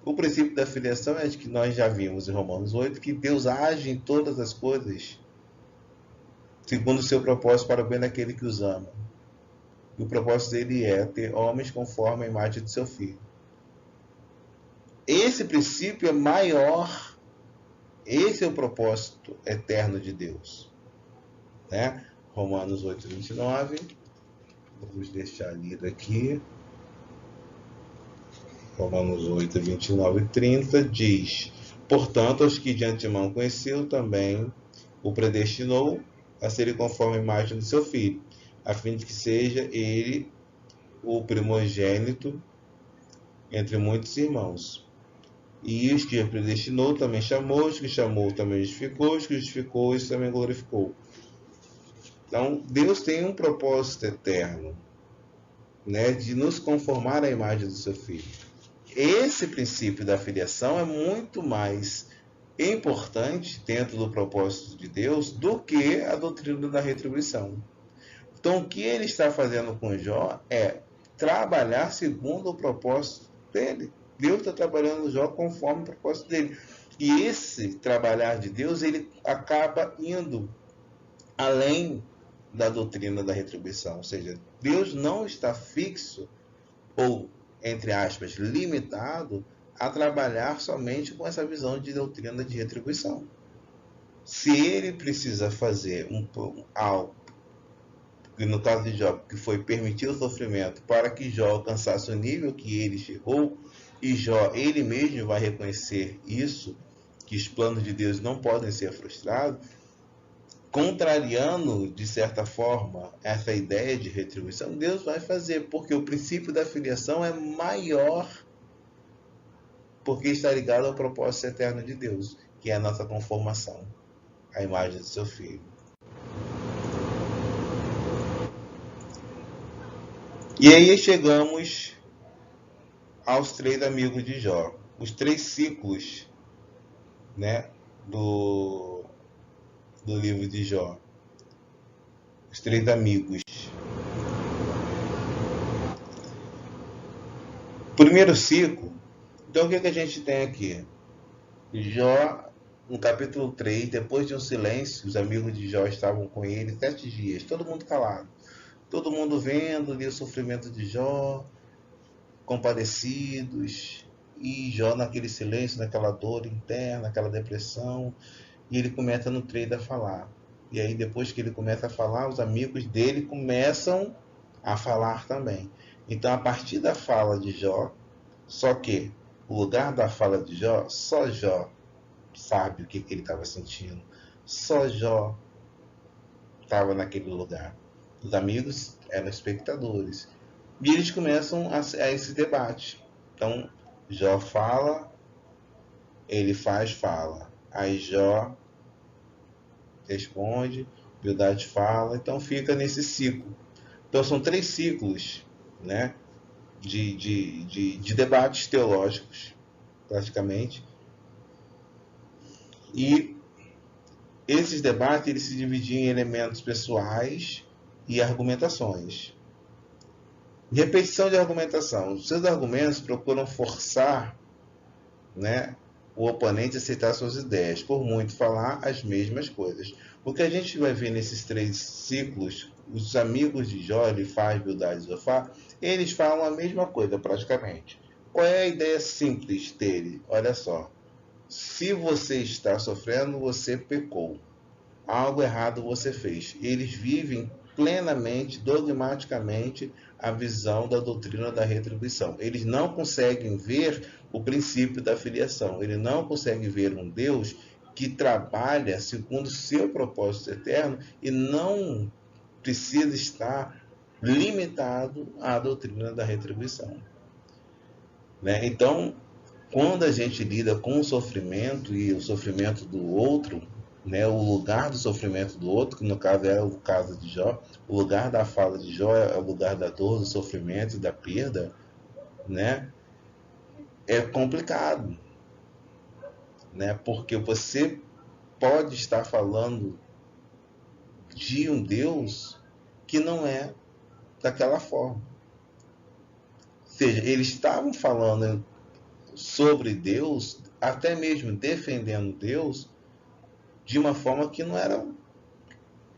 O princípio da filiação é de que nós já vimos em Romanos 8 que Deus age em todas as coisas segundo o seu propósito para o bem daquele que os ama. E o propósito dele é ter homens conforme a imagem de seu filho. Esse princípio é maior. Esse é o propósito eterno de Deus, né? Romanos 8:29. Vamos deixar lido aqui. Romanos 8:29 e 30 diz: Portanto, aos que de antemão conheceu, também o predestinou a serem conforme a imagem do seu Filho, a fim de que seja ele o primogênito entre muitos irmãos. E os que predestinou também chamou, os que chamou também justificou, os que justificou, isso também glorificou. Então, Deus tem um propósito eterno, né, de nos conformar à imagem do seu Filho. Esse princípio da filiação é muito mais importante dentro do propósito de Deus do que a doutrina da retribuição. Então, o que ele está fazendo com Jó é trabalhar segundo o propósito dele. Deus está trabalhando Jó conforme o propósito dele. E esse trabalhar de Deus, ele acaba indo além da doutrina da retribuição. Ou seja, Deus não está fixo ou, entre aspas, limitado a trabalhar somente com essa visão de doutrina de retribuição. Se ele precisa fazer algo, no caso de Jó, que foi permitir o sofrimento para que Jó alcançasse o nível que ele chegou, e Jó, ele mesmo vai reconhecer isso, que os planos de Deus não podem ser frustrados, contrariando, de certa forma, essa ideia de retribuição, Deus vai fazer, porque o princípio da filiação é maior, porque está ligado ao propósito eterno de Deus, que é a nossa conformação à imagem do seu Filho. E aí chegamos aos 3 amigos de Jó, os 3 ciclos, né, do livro de Jó, os 3 amigos. Primeiro ciclo, então o que a gente tem aqui? Jó, no capítulo 3, depois de um silêncio, os amigos de Jó estavam com ele 7 dias, todo mundo calado. Todo mundo vendo ali o sofrimento de Jó, compadecidos, e Jó naquele silêncio, naquela dor interna, naquela depressão, e ele começa no 3 a falar. E aí depois que ele começa a falar, os amigos dele começam a falar também. Então, a partir da fala de Jó, só que o lugar da fala de Jó, só Jó sabe o que ele estava sentindo. Só Jó estava naquele lugar. Os amigos eram espectadores. E eles começam a esse debate. Então, Jó fala, ele fala. Aí Jó responde, Bildade fala. Então, fica nesse ciclo. Então, são 3 ciclos, né, de debates teológicos, praticamente. E esses debates eles se dividiam em elementos pessoais e argumentações. Repetição de argumentação. Os seus argumentos procuram forçar, né, o oponente a aceitar suas ideias, por muito falar as mesmas coisas. O que a gente vai ver nesses 3 ciclos, os amigos de Jó, Elifaz, Bildade e Zofar, eles falam a mesma coisa praticamente. Qual é a ideia simples dele? Olha só. Se você está sofrendo, você pecou. Algo errado você fez. Eles vivem plenamente, dogmaticamente, a visão da doutrina da retribuição. Eles não conseguem ver o princípio da filiação. Eles não conseguem ver um Deus que trabalha segundo o seu propósito eterno e não precisa estar limitado à doutrina da retribuição. Né? Então, quando a gente lida com o sofrimento e o sofrimento do outro, né, o lugar do sofrimento do outro, que no caso é o caso de Jó, o lugar da fala de Jó é o lugar da dor, do sofrimento e da perda, né, é complicado, né, porque você pode estar falando de um Deus que não é daquela forma. Ou seja, eles estavam falando sobre Deus, até mesmo defendendo Deus, de uma forma que não era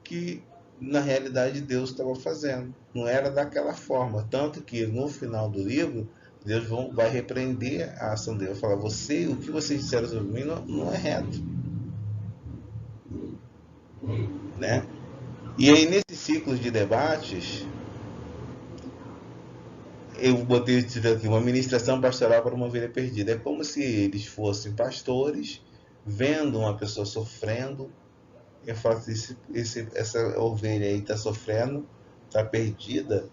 que na realidade Deus estava fazendo. Não era daquela forma. Tanto que no final do livro, Deus vai repreender a ação dele. Vai falar, o que vocês disseram sobre mim não é reto. Né? E aí nesses ciclos de debates, Eu botei o título aqui, uma ministração pastoral para uma ovelha perdida. É como se eles fossem pastores, vendo uma pessoa sofrendo. Eu falo assim, essa ovelha aí está sofrendo, está perdida,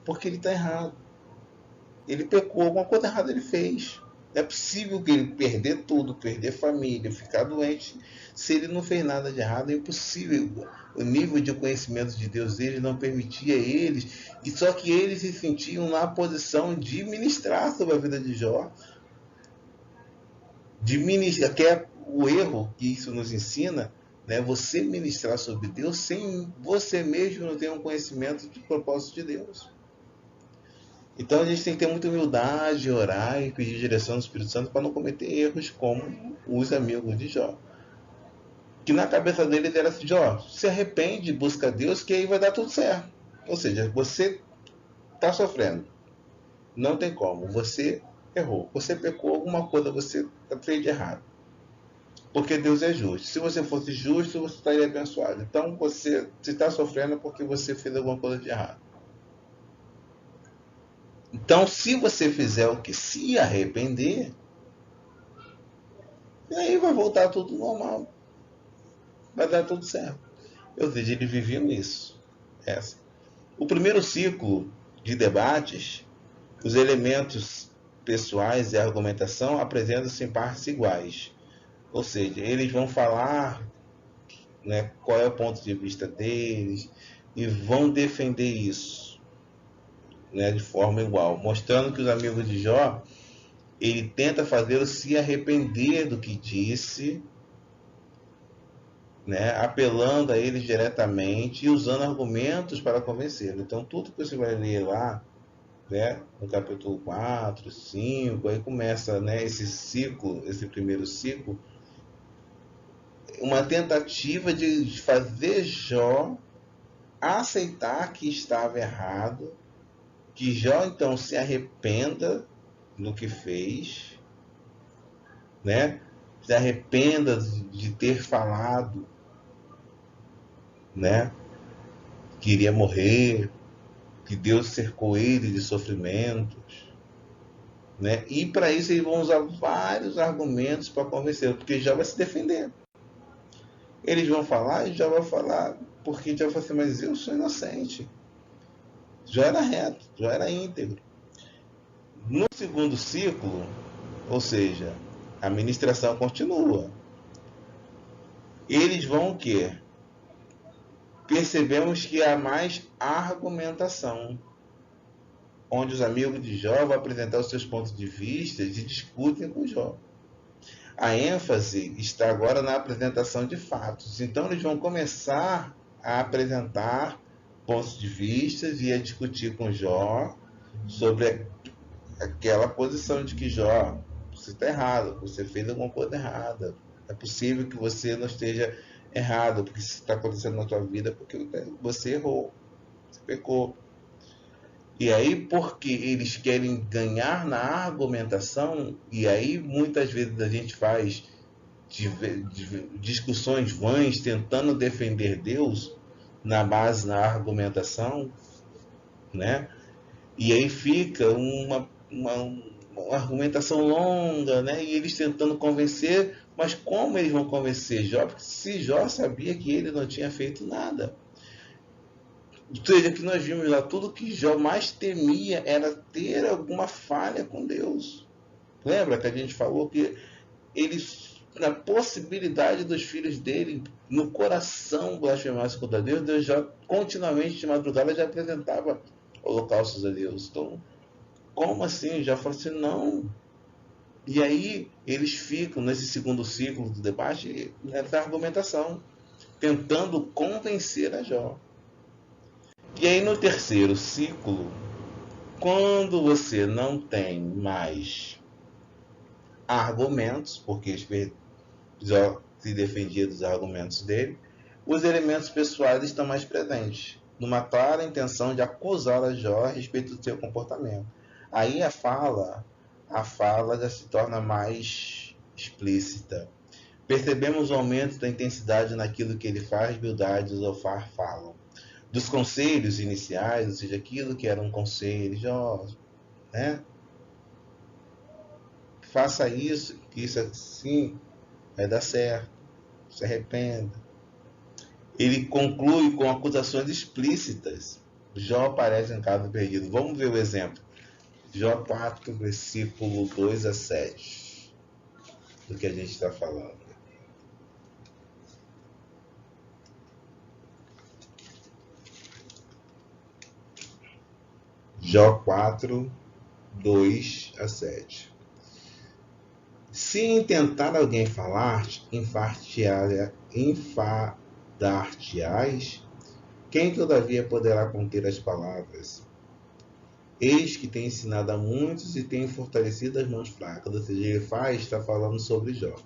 porque ele está errado. Ele pecou, alguma coisa errada ele fez. Não é possível que ele perder tudo, perder família, ficar doente, se ele não fez nada de errado. É impossível. O nível de conhecimento de Deus dele não permitia eles, e só que eles se sentiam na posição de ministrar sobre a vida de Jó, de ministrar, que é o erro que isso nos ensina, né? Você ministrar sobre Deus sem você mesmo não ter um conhecimento de propósito de Deus. Então a gente tem que ter muita humildade, orar e pedir direção do Espírito Santo para não cometer erros como os amigos de Jó. Que na cabeça deles era assim, Jó, se arrepende, busca Deus, que aí vai dar tudo certo. Ou seja, você está sofrendo. Não tem como. Você errou. Você pecou, alguma coisa você fez de errado. Porque Deus é justo. Se você fosse justo, você estaria abençoado. Então você está sofrendo porque você fez alguma coisa de errado. Então, se você fizer o que se arrepender, aí vai voltar tudo normal. Vai dar tudo certo. Ou seja, eles viviam isso. Essa. O primeiro ciclo de debates, os elementos pessoais e a argumentação apresentam-se em partes iguais. Ou seja, eles vão falar, né, qual é o ponto de vista deles e vão defender isso, né, de forma igual, mostrando que os amigos de Jó, ele tenta fazê-lo se arrepender do que disse, né, apelando a eles diretamente e usando argumentos para convencê-lo. Então, tudo que você vai ler lá, né, no capítulo 4, 5, aí começa, né, esse ciclo, esse primeiro ciclo, uma tentativa de fazer Jó aceitar que estava errado, que Jó então se arrependa do que fez, né? Se arrependa de ter falado, né? Que iria morrer, que Deus cercou ele de sofrimentos, né? E para isso eles vão usar vários argumentos para convencer, porque Jó vai se defender. Eles vão falar e Jó vai falar, porque Jó vai falar assim, mas eu sou inocente. Jó era reto, Jó era íntegro. No segundo ciclo, ou seja, a ministração continua. Eles vão o quê? Percebemos que há mais argumentação, onde os amigos de Jó vão apresentar os seus pontos de vista e discutem com Jó. A ênfase está agora na apresentação de fatos. Então eles vão começar a apresentar pontos de vista e a discutir com Jó sobre aquela posição de que Jó, você está errado, você fez alguma coisa errada. É possível que você não esteja errado, porque isso está acontecendo na sua vida, porque você errou, você pecou. E aí, porque eles querem ganhar na argumentação, e aí muitas vezes a gente faz discussões vãs tentando defender Deus na base na argumentação, né? E aí fica uma argumentação longa, né? E eles tentando convencer, mas como eles vão convencer Jó? Porque se Jó sabia que ele não tinha feito nada. Ou seja, que nós vimos lá, tudo que Jó mais temia era ter alguma falha com Deus. Lembra que a gente falou que eles, na possibilidade dos filhos dele, no coração blasfemasse contra Deus, Deus já continuamente de madrugada já apresentava holocaustos a Deus. Então, como assim? Já falou assim, não. E aí eles ficam nesse segundo ciclo do debate, nessa argumentação, tentando convencer a Jó. E aí no terceiro ciclo, quando você não tem mais argumentos, porque Jó se defendia dos argumentos dele, os elementos pessoais estão mais presentes, numa clara intenção de acusar a Jó a respeito do seu comportamento. Aí a fala já se torna mais explícita. Percebemos o aumento da intensidade naquilo que ele faz, Bildad e Zofar falam. Dos conselhos iniciais, ou seja, aquilo que era um conselho, Jó, né? Faça isso, que isso assim vai dar certo. Se arrependa. Ele conclui com acusações explícitas. Jó aparece em caso perdido. Vamos ver o exemplo. Jó 4, versículo 2 a 7, do que a gente está falando. Jó 4, 2 a 7. Se intentar alguém falar, enfadar-te-ás, quem todavia poderá conter as palavras? Eis que tem ensinado a muitos e tem fortalecido as mãos fracas. Ou seja, ele está falando sobre Jó,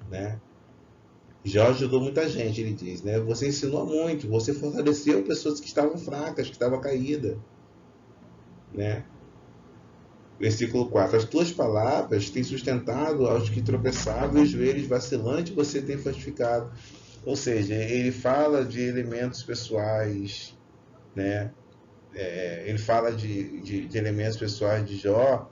né? Jó ajudou muita gente, ele diz, né? Você ensinou muito, você fortaleceu pessoas que estavam fracas, que estavam caídas, né? Versículo 4. As tuas palavras têm sustentado aos que tropeçavam e os joelhos vacilantes você tem fortificado. Ou seja, ele fala de elementos pessoais, né? Ele fala de elementos pessoais de Jó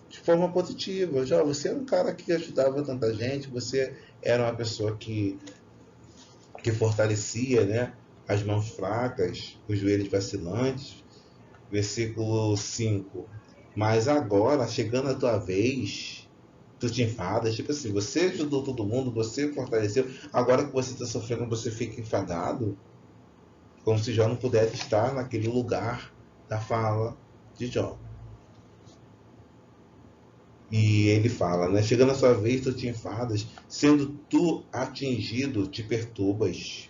de forma positiva. Jó, você era um cara que ajudava tanta gente, você era uma pessoa que fortalecia, né, as mãos fracas, os joelhos vacilantes. Versículo 5. Mas agora, chegando a tua vez, tu te enfadas. Tipo assim, você ajudou todo mundo, você fortaleceu. Agora que você está sofrendo, você fica enfadado. Como se Jó não pudesse estar naquele lugar da fala de Jó. E ele fala, né? Chegando a sua vez, tu te enfadas. Sendo tu atingido, te perturbas.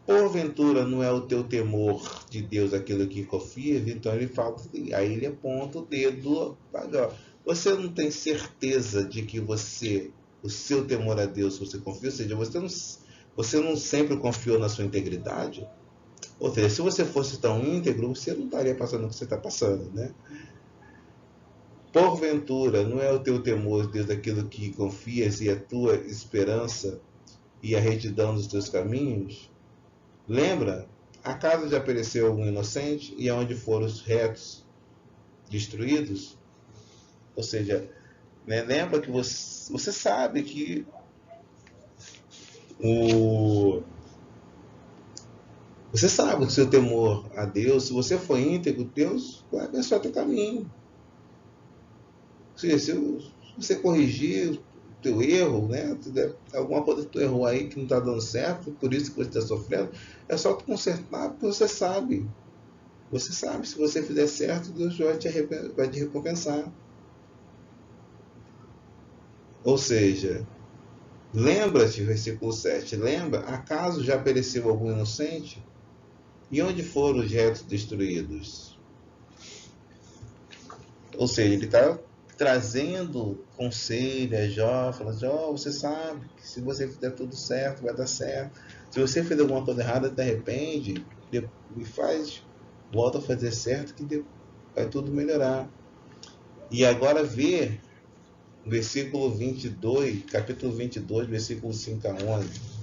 Porventura não é o teu temor de Deus aquilo que confias? Então ele fala, aí ele aponta o dedo para Jó. Você não tem certeza de que o seu temor a Deus, você confia? Ou seja, você não sempre confiou na sua integridade? Ou seja, se você fosse tão íntegro, você não estaria passando o que você está passando, né? Porventura, não é o teu temor, Deus, daquilo que confias e a tua esperança e a retidão dos teus caminhos? Lembra? Acaso já pereceu algum inocente e aonde foram os retos destruídos? Ou seja, né, lembra que você sabe que o você sabe que o seu temor a Deus, se você for íntegro, Deus vai abençoar teu caminho. Ou seja, se você corrigir o teu erro, né? Alguma coisa que tu errou aí que não está dando certo, por isso que você está sofrendo, é só tu consertar, porque você sabe. Você sabe, se você fizer certo, Deus vai te recompensar. Ou seja, lembra-te, versículo 7, lembra, acaso já pereceu algum inocente? E onde foram os retos destruídos? Ou seja, ele está trazendo conselho a Jó, falando, Jó, você sabe que se você fizer tudo certo, vai dar certo. Se você fizer alguma coisa errada, te arrepende e volta a fazer certo, que vai tudo melhorar. E agora vê versículo 22, capítulo 22, versículo 5 a 11.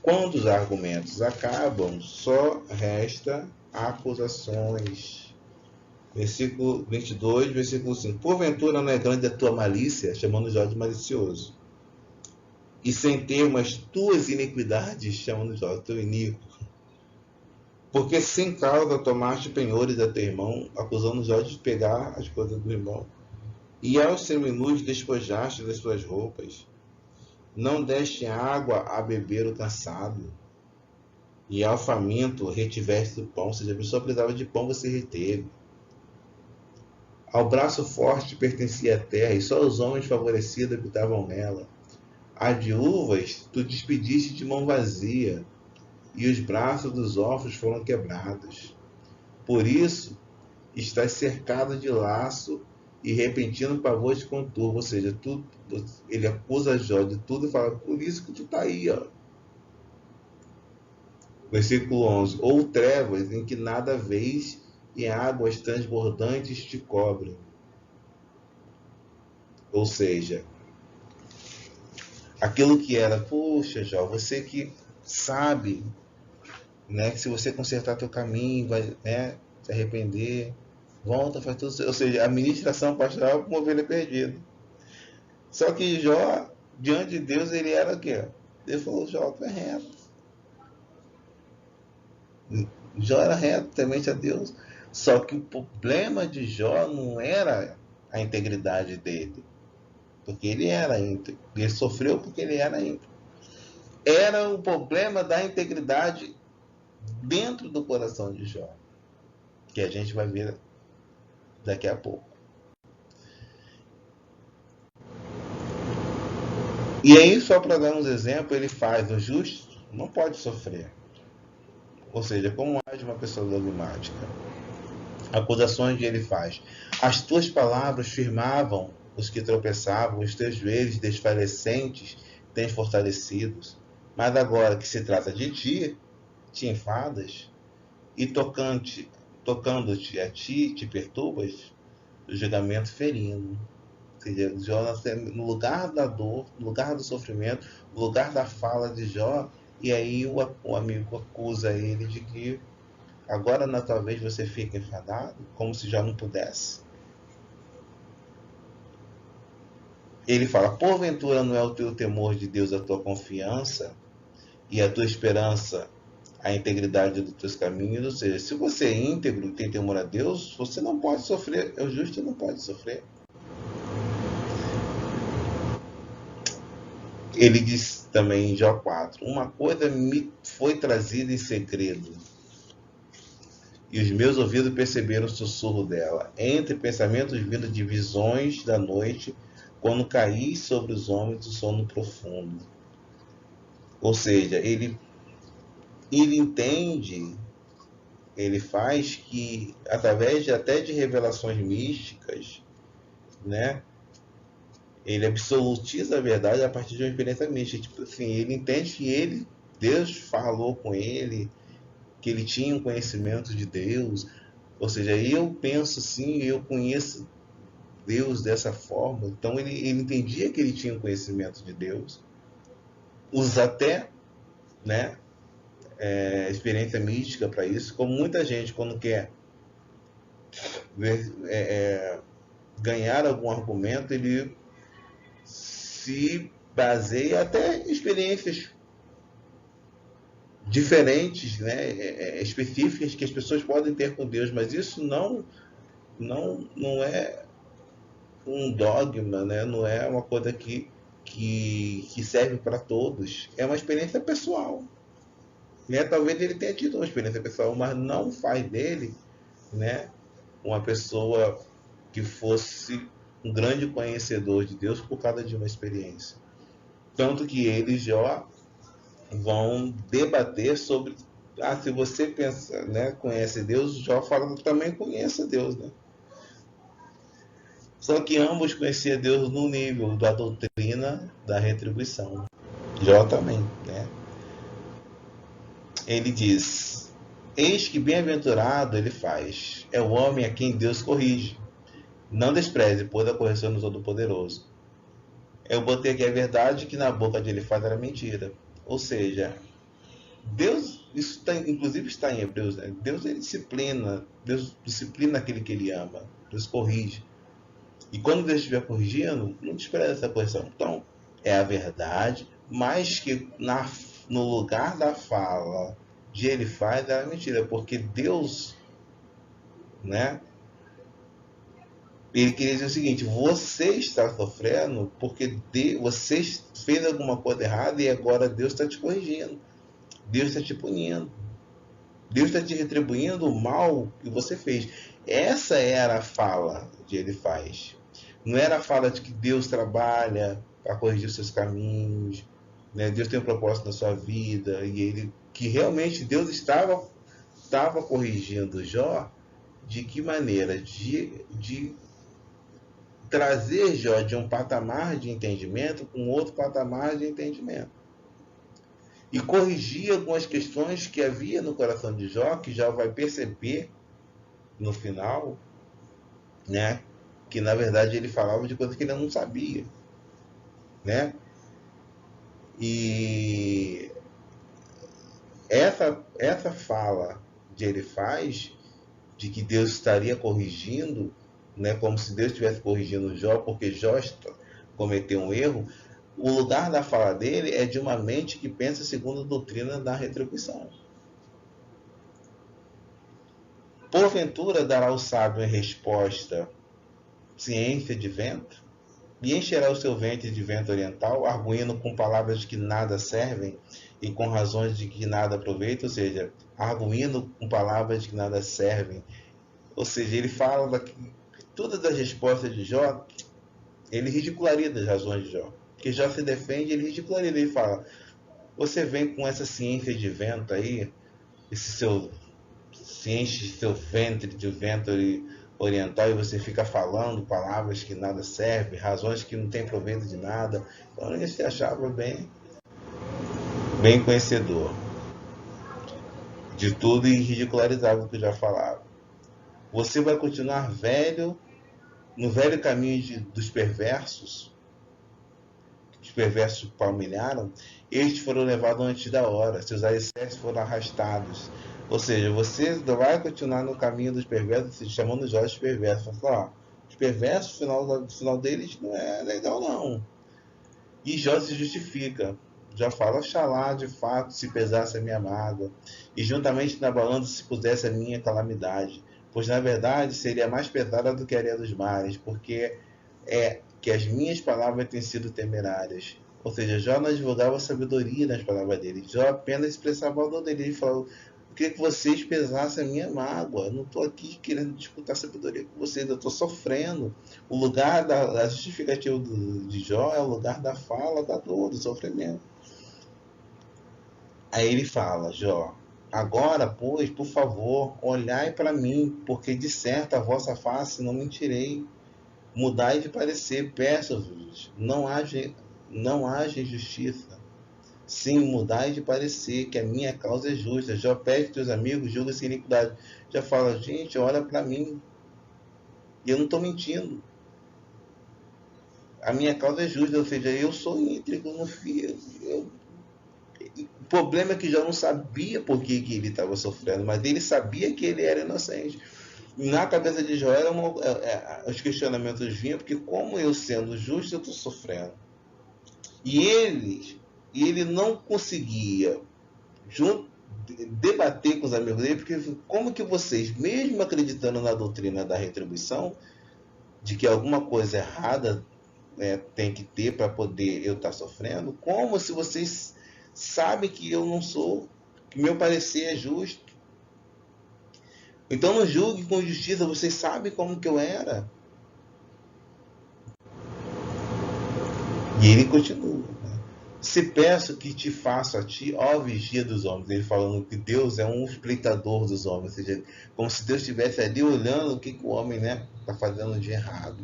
Quando os argumentos acabam, só resta acusações. Versículo 22, versículo 5. Porventura não é grande a tua malícia, chamando Jó de malicioso. E sem termo as tuas iniquidades, chamando Jó de teu iníquo. Porque sem causa tomaste penhores a teu irmão, acusando Jó de pegar as coisas do irmão. E aos seminus despojaste das suas roupas. Não deste água a beber o cansado. E ao faminto retiveste do pão. Ou seja, a pessoa precisava de pão, você reteve. Ao braço forte pertencia a terra, e só os homens favorecidos habitavam nela. As viúvas tu despediste de mão vazia, e os braços dos órfãos foram quebrados. Por isso, estás cercado de laço e repentino pavor te conturba. Ou seja, ele acusa Jó de tudo e fala, por isso que tu está aí, ó. Versículo 11. Ou trevas em que nada vês e águas transbordantes te cobrem. Ou seja, aquilo que era, poxa, Jó, você que sabe né? Que se você consertar teu caminho, vai, né, se arrepender, volta, faz tudo. Ou seja, a ministração pastoral como ovelha perdida. Só que Jó, diante de Deus, ele era o quê? Deus falou, Jó, tu é reto. Jó era reto, temente a Deus. Só que o problema de Jó não era a integridade dele, porque ele era íntegro. Ele sofreu porque ele era íntegro. Era o problema da integridade dentro do coração de Jó, que a gente vai ver daqui a pouco. E aí, só para dar uns exemplos, ele faz o justo não pode sofrer. Ou seja, como age uma pessoa dogmática? Acusações que ele faz. As tuas palavras firmavam os que tropeçavam, os teus joelhos desfalecentes tens fortalecidos. Mas agora que se trata de ti, te enfadas e tocando-te a ti, te perturbas, o julgamento ferino. Ou seja, Jó no lugar da dor, no lugar do sofrimento, no lugar da fala de Jó, e aí o amigo acusa ele de que agora na tua vez você fica enfadado, como se já não pudesse. Ele fala, porventura não é o teu temor de Deus a tua confiança e a tua esperança a integridade dos teus caminhos? Ou seja, se você é íntegro e tem temor a Deus, você não pode sofrer, o justo não pode sofrer. Ele diz também em Jó 4, uma coisa me foi trazida em segredo, e os meus ouvidos perceberam o sussurro dela, entre pensamentos vindos de visões da noite, quando caí sobre os homens do sono profundo. Ou seja, ele entende, ele faz que, através até de revelações místicas, né, ele absolutiza a verdade a partir de uma experiência mística. Tipo assim, ele entende que Deus falou com ele, que ele tinha um conhecimento de Deus. Ou seja, eu penso assim, eu conheço Deus dessa forma. Então ele entendia que ele tinha um conhecimento de Deus. Usa até, né, experiência mística para isso. Como muita gente, quando quer ver, ganhar algum argumento, ele se baseia até em experiências diferentes, né, específicas que as pessoas podem ter com Deus, mas isso não é um dogma, né? Não é uma coisa que serve para todos. É uma experiência pessoal. Né? Talvez ele tenha tido uma experiência pessoal, mas não faz dele, né, uma pessoa que fosse um grande conhecedor de Deus por causa de uma experiência. Tanto que eles já vão debater sobre, se você pensa, né, conhece Deus, Jó fala que também conhece Deus, né? Só que ambos conheciam Deus no nível da doutrina da retribuição. Jó também, né? Ele diz: eis que bem-aventurado ele faz, é o homem a quem Deus corrige. Não despreze, pois a correção do Todo-Poderoso. Eu botei aqui a verdade que na boca de ele faz era mentira. Ou seja, Deus, isso inclusive está em Hebreus, né? Deus Deus disciplina aquele que ele ama, Deus corrige. E quando Deus estiver corrigindo, não despreza essa correção. Então, é a verdade, mas que no lugar da fala de ele faz era mentira, porque Deus, né? Ele queria dizer o seguinte: você está sofrendo porque você fez alguma coisa errada e agora Deus está te corrigindo, Deus está te punindo, Deus está te retribuindo o mal que você fez. Essa era a fala que ele faz. Não era a fala de que Deus trabalha para corrigir os seus caminhos, né? Deus tem um propósito na sua vida e ele que realmente Deus estava corrigindo Jó. De que maneira? De trazer Jó de um patamar de entendimento com outro patamar de entendimento. E corrigir algumas questões que havia no coração de Jó, que Jó vai perceber no final, né? Que na verdade ele falava de coisas que ele não sabia, né? E essa fala de Elifaz, de que Deus estaria corrigindo, né, como se Deus estivesse corrigindo Jó, porque Jó cometeu um erro, o lugar da fala dele é de uma mente que pensa segundo a doutrina da retribuição. Porventura dará o sábio em resposta ciência de vento, e encherá o seu ventre de vento oriental, arguindo com palavras que nada servem e com razões de que nada aproveitam, ou seja, arguindo com palavras que nada servem. Ou seja, ele fala que todas as respostas de Jó, ele ridicularia das razões de Jó. Porque Jó se defende, ele ridicularia. Ele fala, você vem com essa ciência de vento aí, se enche seu ventre de vento oriental e você fica falando palavras que nada servem, razões que não têm proveito de nada. Então ele se achava bem conhecedor de tudo e ridicularizava o que já falava. Você vai continuar no velho caminho dos perversos. Os perversos palmilharam, estes foram levados antes da hora, seus alicerces foram arrastados. Ou seja, você vai continuar no caminho dos perversos, chamando os olhos perversos. Fala, os perversos, o final deles não é legal, não. E Jó se justifica. Já fala, oxalá de fato se pesasse a minha mágoa, e juntamente na balança se pusesse a minha calamidade, pois na verdade seria mais pesada do que a areia dos mares, porque é que as minhas palavras têm sido temerárias. Ou seja, Jó não advogava sabedoria nas palavras dele. Jó apenas expressava o dor dele. Ele falou, eu queria que vocês pesassem a minha mágoa. Eu não estou aqui querendo disputar sabedoria com vocês. Eu estou sofrendo. O lugar da justificativa de Jó é o lugar da fala, da dor, do sofrimento. Aí ele fala, Jó, agora, pois, por favor, olhai para mim, porque de certo a vossa face não mentirei. Mudai de parecer, peço-vos, não haja injustiça. Sim, mudai de parecer, que a minha causa é justa. Já pede teus amigos, julga-se iniquidade. Já fala, gente, olha para mim. E eu não estou mentindo. A minha causa é justa, ou seja, eu sou íntegro no fio. O problema é que já não sabia por que ele estava sofrendo, mas ele sabia que ele era inocente. Na cabeça de Jó os questionamentos vinham, porque como eu sendo justo, eu estou sofrendo. E ele não conseguia debater com os amigos dele, porque como que vocês, mesmo acreditando na doutrina da retribuição, de que alguma coisa errada tem que ter para poder eu estar sofrendo, como se vocês sabem que eu não sou, que meu parecer é justo. Então não julgue com justiça, vocês sabem como que eu era. E ele continua. Né? Se peço que te faça a ti, ó vigia dos homens. Ele falando que Deus é um espreitador dos homens. Ou seja, como se Deus estivesse ali olhando o que o homem está fazendo de errado.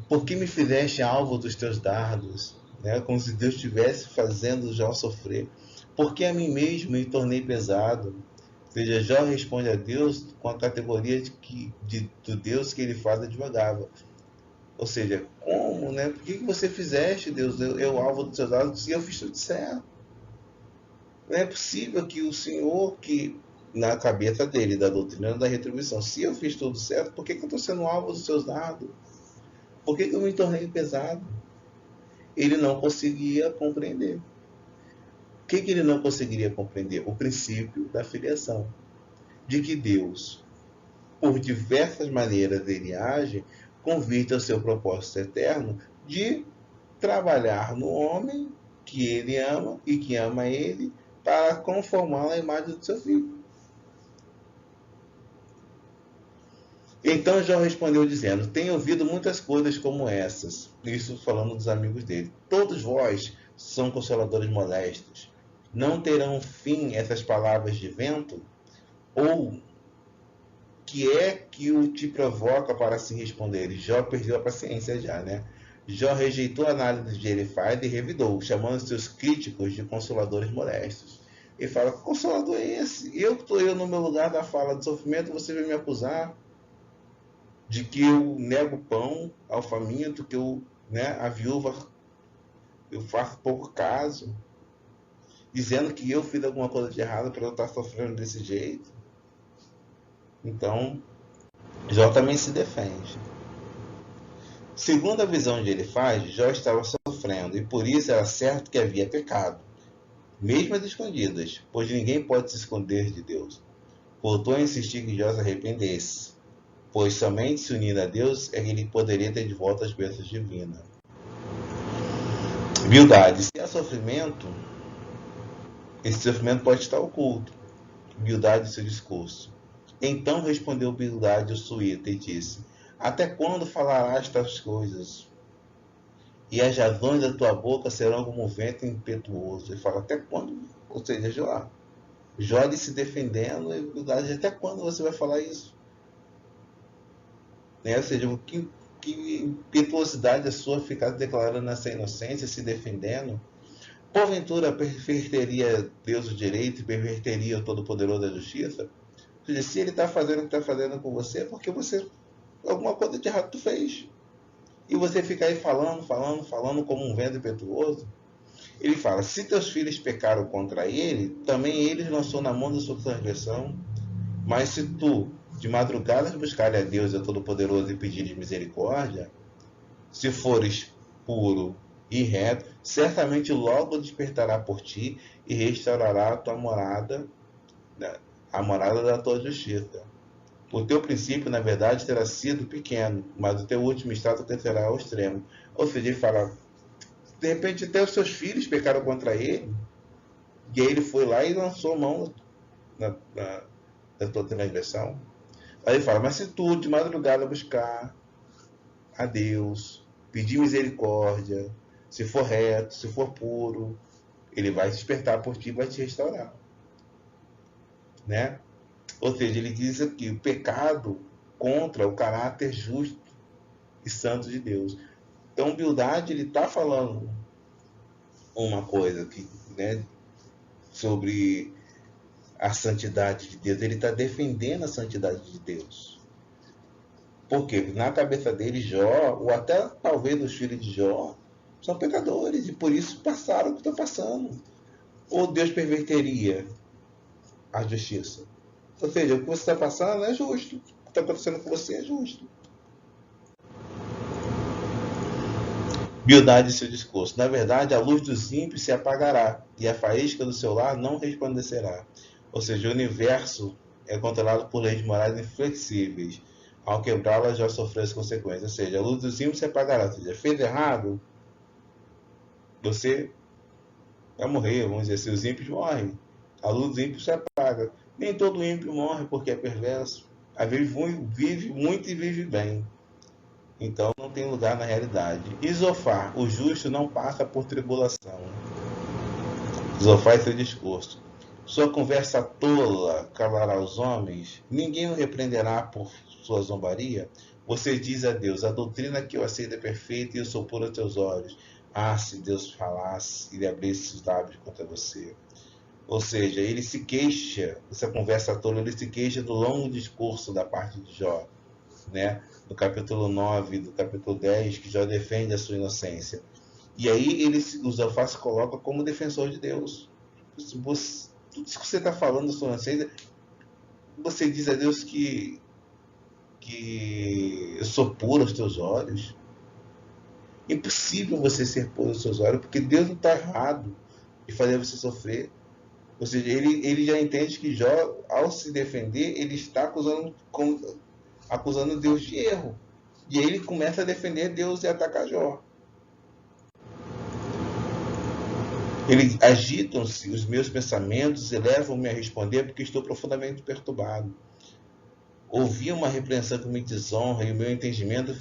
Por que me fizeste alvo dos teus dardos? Né? Como se Deus estivesse fazendo Jó sofrer. Por que a mim mesmo me tornei pesado? Ou seja, Jó responde a Deus com a categoria do Deus que ele faz advogava. Ou seja, como, né? Por que você fizeste, Deus, eu alvo dos seus dados, se eu fiz tudo certo? Não é possível que o Senhor, que na cabeça dele, da doutrina da retribuição, se eu fiz tudo certo, por que eu estou sendo alvo dos seus dados? Por que eu me tornei pesado? Ele não conseguia compreender. O que ele não conseguiria compreender? O princípio da filiação. De que Deus, por diversas maneiras ele age, convite ao seu propósito eterno de trabalhar no homem que ele ama e que ama ele para conformá-lo à imagem do seu filho. Então Jó respondeu dizendo, tenho ouvido muitas coisas como essas, isso falando dos amigos dele. Todos vós são consoladores molestos. Não terão fim essas palavras de vento? Ou que é que o te provoca para se responder? Jó perdeu a paciência já, né? Jó rejeitou a análise de Elifaz e revidou, chamando seus críticos de consoladores molestos. Ele fala, que consolador é esse? Eu no meu lugar da fala de sofrimento, você vem me acusar de que eu nego pão ao faminto, que a viúva, eu faço pouco caso. dizendo que eu fiz alguma coisa de errado para eu estar sofrendo desse jeito. Então, Jó também se defende. Segundo a visão de Elifaz, Jó estava sofrendo, e por isso era certo que havia pecado, mesmo às escondidas, pois ninguém pode se esconder de Deus. Voltou a insistir que Jó se arrependesse, pois somente se unindo a Deus é que ele poderia ter de volta as bênçãos divinas. Bildade. Se há sofrimento, esse sofrimento pode estar oculto. Bildade em seu discurso. Então respondeu Bildade o suíta e disse: Até quando falarás tais coisas? E as razões da tua boca serão como um vento impetuoso. Ele fala: Até quando? Ou seja, Jó se defendendo, e Bildade: Até quando você vai falar isso? Né? Ou seja, que impetuosidade a sua ficar declarando essa inocência, se defendendo? Porventura perverteria Deus o direito e perverteria o Todo-Poderoso a justiça? Ou seja, se ele está fazendo o que está fazendo com você, é porque você alguma coisa de errado tu fez. E você fica aí falando como um vento impetuoso. Ele fala: se teus filhos pecaram contra ele, também eles lançou na mão da sua transgressão. Mas se tu, de madrugada, buscares a Deus, a Todo-Poderoso, e pedires misericórdia, se fores puro e reto, certamente logo despertará por ti e restaurará a tua morada, a morada da tua justiça. O teu princípio, na verdade, terá sido pequeno, mas o teu último estado crescerá ao extremo. Ou seja, ele fala: de repente até os seus filhos pecaram contra ele, e aí ele foi lá e lançou a mão da tua transgressão. Aí ele fala: mas se tu de madrugada buscar a Deus, pedir misericórdia, se for reto, se for puro, ele vai despertar por ti e vai te restaurar. Né? Ou seja, ele diz aqui o pecado contra o caráter justo e santo de Deus. Então, Bildade, ele está falando uma coisa aqui, né, sobre a santidade de Deus. Ele está defendendo a santidade de Deus. Porque na cabeça dele, Jó, ou até talvez os filhos de Jó, são pecadores e por isso passaram o que estão passando. Ou Deus perverteria a justiça? Ou seja, o que você está passando é justo. O que está acontecendo com você é justo. Bildade em seu discurso. Na verdade, a luz dos ímpios se apagará e a faísca do seu lar não resplandecerá. Ou seja, o universo é controlado por leis morais inflexíveis. Ao quebrá-las, já sofreu as consequências. Ou seja, a luz dos ímpios se apagará. Ou seja, fez errado, você vai morrer. Vamos dizer assim, os ímpios morrem. A luz dos ímpios se apaga. Nem todo ímpio morre porque é perverso. Às vezes vive muito e vive bem. Então não tem lugar na realidade. E Zofar, o justo não passa por tribulação. Zofar é seu discurso. Sua conversa tola calará os homens? Ninguém o repreenderá por sua zombaria? Você diz a Deus: a doutrina que eu aceito é perfeita e eu sou puro aos teus olhos. Ah, se Deus falasse e abrisse os lábios contra você. Ou seja, ele se queixa, essa conversa tola, ele se queixa do longo discurso da parte de Jó, né? Do capítulo 9, do capítulo 10, que Jó defende a sua inocência. E aí o Zofar se coloca como defensor de Deus. Tudo isso que você está falando da sua inocência, você diz a Deus que eu sou puro aos teus olhos. Impossível você ser puro aos seus olhos, porque Deus não está errado de fazer você sofrer. Ou seja, ele já entende que Jó, ao se defender, ele está acusando Deus de erro. E aí ele começa a defender Deus e atacar Jó. Agitam-se os meus pensamentos e levam-me a responder porque estou profundamente perturbado. Ouvi uma repreensão que me desonra e o meu entendimento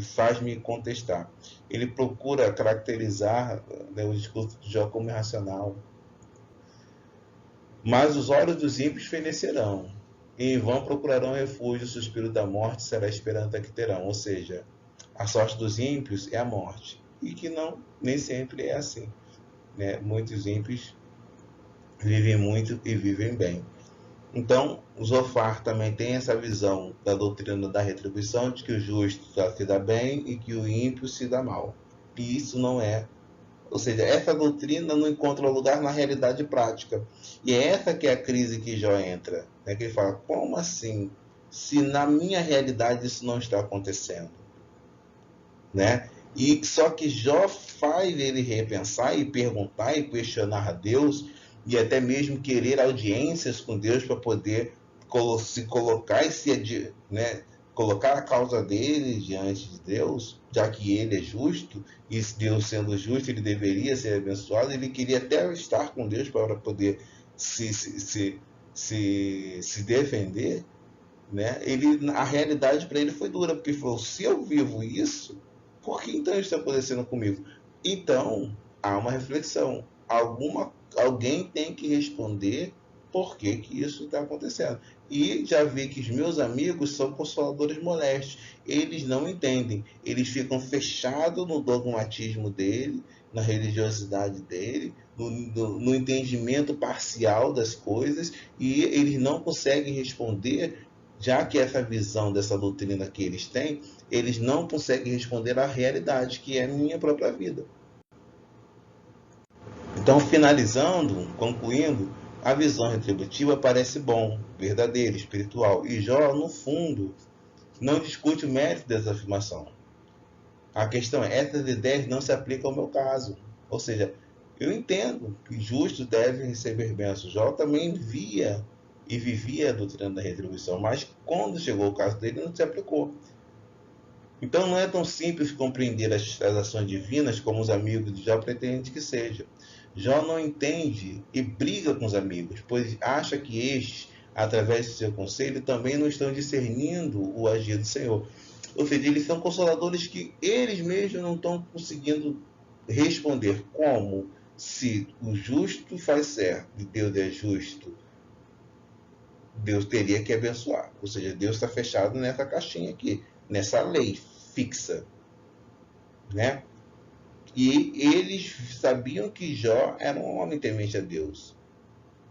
faz-me contestar. Ele procura caracterizar, né, o discurso de Jó como irracional. Mas os olhos dos ímpios fenecerão, e em vão procurarão refúgio, o suspiro da morte será a esperança que terão. Ou seja, a sorte dos ímpios é a morte, e que nem sempre é assim, né? Muitos ímpios vivem muito e vivem bem. Então, o Zofar também tem essa visão da doutrina da retribuição, de que o justo se dá bem e que o ímpio se dá mal. E isso não é Ou seja, essa doutrina não encontra lugar na realidade prática. E é essa que é a crise que Jó entra. Né? Que ele fala, como assim? Se na minha realidade isso não está acontecendo? Né? E só que Jó faz ele repensar e perguntar e questionar a Deus e até mesmo querer audiências com Deus para poder se colocar e né, colocar a causa dele diante de Deus, já que ele é justo e Deus sendo justo ele deveria ser abençoado. Ele queria até estar com Deus para poder se defender, né? A realidade para ele foi dura, porque ele falou, se eu vivo isso, por que então isso está acontecendo comigo? Então, há uma reflexão. Alguém tem que responder por que, que isso está acontecendo. E já vi que os meus amigos são consoladores molestos. Eles não entendem. Eles ficam fechados no dogmatismo dele, na religiosidade dele, no entendimento parcial das coisas, e eles não conseguem responder, já que essa visão dessa doutrina que eles têm, eles não conseguem responder à realidade, que é a minha própria vida. Então, finalizando, concluindo, a visão retributiva parece bom, verdadeira, espiritual. E Jó, no fundo, não discute o mérito dessa afirmação. A questão é, essas ideias não se aplicam ao meu caso. Ou seja, eu entendo que justos devem receber bênçãos. Jó também via e vivia a doutrina da retribuição, mas quando chegou o caso dele, não se aplicou. Então não é tão simples compreender as ações divinas como os amigos de Jó pretendem que seja. Jó não entende e briga com os amigos, pois acha que estes, através do seu conselho, também não estão discernindo o agir do Senhor. Ou seja, eles são consoladores que eles mesmos não estão conseguindo responder. Como? Se o justo faz certo e Deus é justo, Deus teria que abençoar. Ou seja, Deus está fechado nessa caixinha aqui, nessa lei fixa, né? E eles sabiam que Jó era um homem temente a Deus.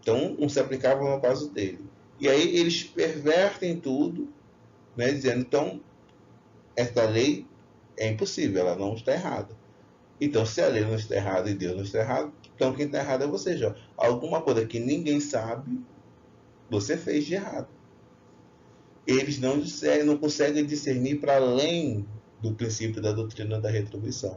Então, não se aplicava no caso dele. E aí eles pervertem tudo, né, dizendo, então, essa lei é impossível, ela não está errada. Então, se a lei não está errada e Deus não está errado, então quem está errado é você, Jó. Alguma coisa que ninguém sabe, você fez de errado. Eles não conseguem discernir para além do princípio da doutrina da retribuição.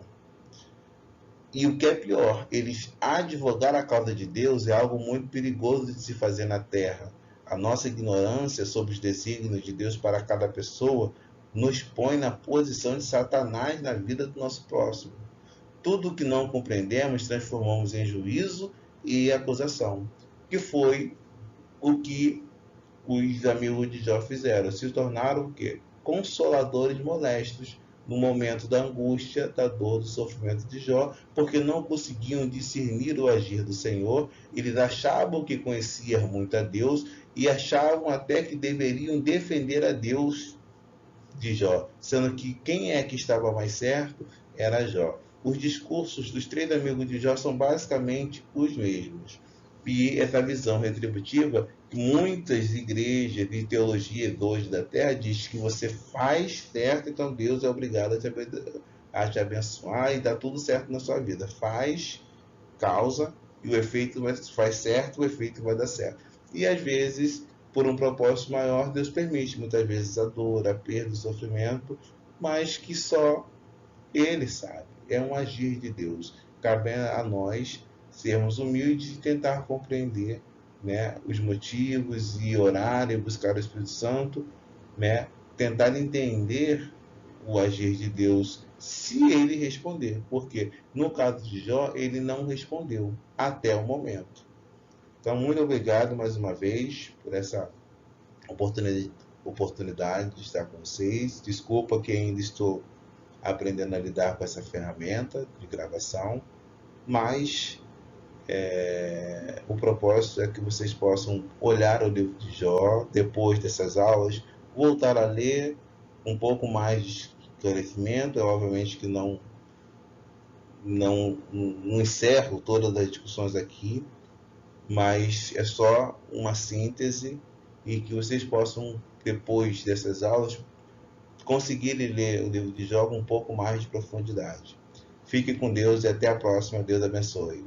E o que é pior, eles advogar a causa de Deus é algo muito perigoso de se fazer na Terra. A nossa ignorância sobre os desígnios de Deus para cada pessoa nos põe na posição de Satanás na vida do nosso próximo. Tudo o que não compreendemos transformamos em juízo e acusação, que foi o que os amigos de Jó fizeram. Se tornaram o quê? Consoladores molestos no momento da angústia, da dor, do sofrimento de Jó, porque não conseguiam discernir o agir do Senhor. Eles achavam que conheciam muito a Deus e achavam até que deveriam defender a Deus de Jó, sendo que quem é que estava mais certo era Jó. Os discursos dos três amigos de Jó são basicamente os mesmos. E essa visão retributiva, muitas igrejas de teologia hoje da Terra diz que você faz certo, então Deus é obrigado a te abençoar e dar tudo certo na sua vida. Faz, causa, e o efeito faz certo, o efeito vai dar certo. E às vezes, por um propósito maior, Deus permite muitas vezes a dor, a perda, o sofrimento, mas que só Ele sabe. É um agir de Deus. Cabe a nós sermos humildes e tentar compreender, né, os motivos e orar e buscar o Espírito Santo, né, tentar entender o agir de Deus se ele responder, porque no caso de Jó ele não respondeu até o momento. Então, muito obrigado mais uma vez por essa oportunidade de estar com vocês. Desculpa que ainda estou aprendendo a lidar com essa ferramenta de gravação, mas o propósito é que vocês possam olhar o livro de Jó depois dessas aulas, voltar a ler um pouco mais de esclarecimento. Obviamente que não encerro todas as discussões aqui, mas é só uma síntese e que vocês possam, depois dessas aulas, conseguirem ler o livro de Jó com um pouco mais de profundidade. Fique com Deus e até a próxima. Deus abençoe.